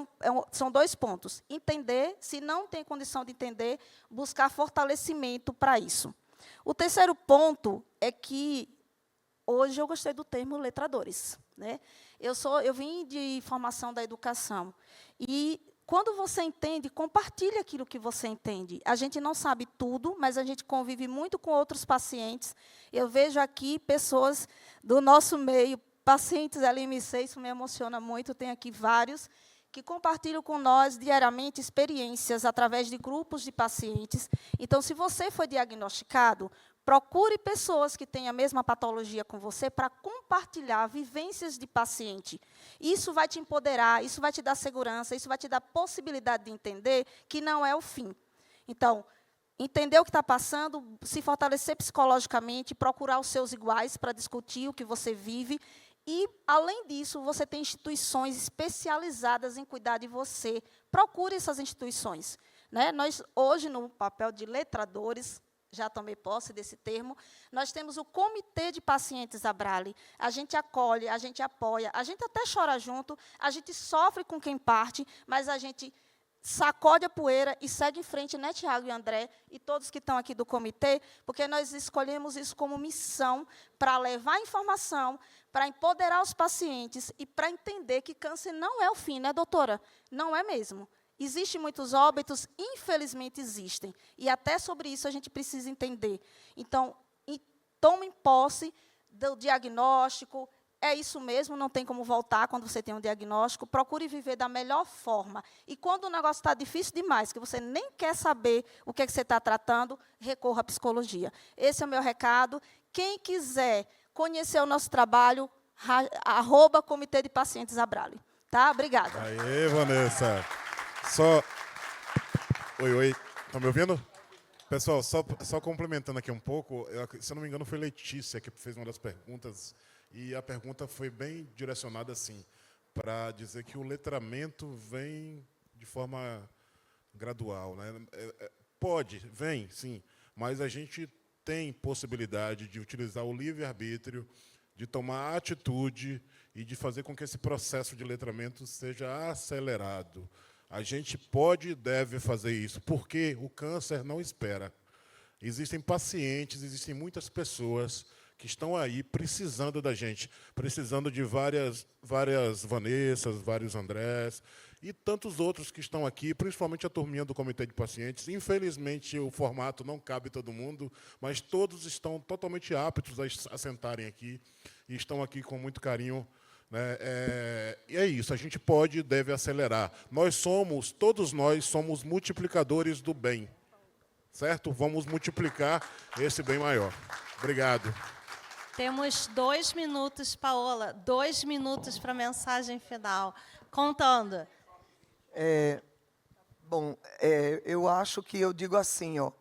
são 2 pontos. Entender, se não tem condição de entender, buscar fortalecimento para isso. O terceiro ponto é que, hoje, eu gostei do termo letradores. Né? Eu vim de formação da educação. E, quando você entende, compartilhe aquilo que você entende. A gente não sabe tudo, mas a gente convive muito com outros pacientes. Eu vejo aqui pessoas do nosso meio, pacientes LMC, isso me emociona muito, tem aqui vários, que compartilham com nós diariamente experiências através de grupos de pacientes. Então, se você foi diagnosticado, procure pessoas que têm a mesma patologia com você para compartilhar vivências de paciente. Isso vai te empoderar, isso vai te dar segurança, isso vai te dar possibilidade de entender que não é o fim. Então, entender o que está passando, se fortalecer psicologicamente, procurar os seus iguais para discutir o que você vive. E, além disso, você tem instituições especializadas em cuidar de você. Procure essas instituições. Né? Nós, hoje, no papel de letradores, já tomei posse desse termo, nós temos o Comitê de Pacientes Abrale. A gente acolhe, a gente apoia, a gente até chora junto, a gente sofre com quem parte, mas a gente sacode a poeira e segue em frente, né, Tiago e André, e todos que estão aqui do comitê, porque nós escolhemos isso como missão para levar informação, para empoderar os pacientes e para entender que câncer não é o fim, né, doutora? Não é mesmo. Existem muitos óbitos, infelizmente existem, e até sobre isso a gente precisa entender. Então, tomem posse do diagnóstico. É isso mesmo, não tem como voltar quando você tem um diagnóstico. Procure viver da melhor forma. E, quando o negócio está difícil demais, que você nem quer saber o que é que você está tratando, recorra à psicologia. Esse é o meu recado. Quem quiser conhecer o nosso trabalho, @Comitê de Pacientes Abrale. Tá? Obrigada. Aê, Vanessa. Oi, estão me ouvindo? Pessoal, só complementando aqui um pouco, se eu não me engano, foi Letícia que fez uma das perguntas, e a pergunta foi bem direcionada assim, para dizer que o letramento vem de forma gradual. Né? Vem, sim, mas a gente tem possibilidade de utilizar o livre-arbítrio, de tomar atitude e de fazer com que esse processo de letramento seja acelerado. A gente pode e deve fazer isso, porque o câncer não espera. Existem pacientes, existem muitas pessoas que estão aí precisando da gente, precisando de várias Vanessas, vários Andrés e tantos outros que estão aqui, principalmente a turminha do Comitê de Pacientes. Infelizmente, o formato não cabe todo mundo, mas todos estão totalmente aptos a sentarem aqui e estão aqui com muito carinho. Né? E é isso, a gente pode e deve acelerar. Todos nós somos multiplicadores do bem, certo? Vamos multiplicar esse bem maior. Obrigado. Temos 2 minutos, Paola, 2 minutos para a mensagem final. Contando. Eu acho que eu digo assim, ó.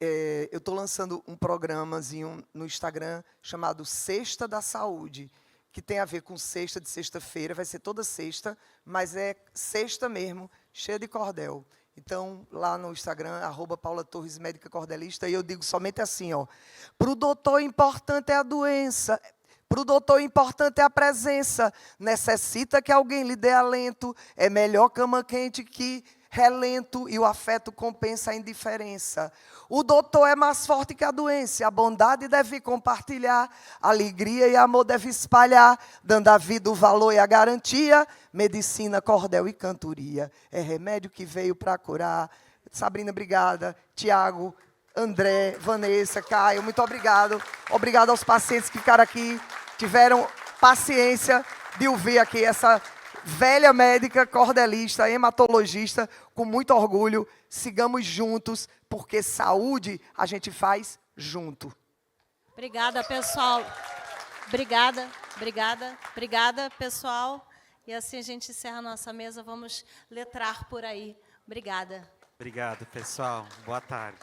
Eu estou lançando um programazinho no Instagram chamado Sexta da Saúde, que tem a ver com sexta de sexta-feira, vai ser toda sexta, mas é sexta mesmo, cheia de cordel. Então, lá no Instagram, @Paula Torres, médica cordelista, e eu digo somente assim, ó, para o doutor importante é a doença, para o doutor importante é a presença, necessita que alguém lhe dê alento, é melhor cama quente que relento, e o afeto compensa a indiferença. O doutor é mais forte que a doença, a bondade deve compartilhar, a alegria e amor deve espalhar, dando à vida o valor e a garantia, medicina, cordel e cantoria, é remédio que veio para curar. Sabrina, obrigada. Tiago, André, Vanessa, Caio, muito obrigado. Obrigado aos pacientes que ficaram aqui, tiveram paciência de ouvir aqui essa velha médica, cordelista, hematologista, com muito orgulho. Sigamos juntos, porque saúde a gente faz junto. Obrigada, pessoal. Obrigada, pessoal. E assim a gente encerra a nossa mesa. Vamos letrar por aí. Obrigada. Obrigado, pessoal. Boa tarde.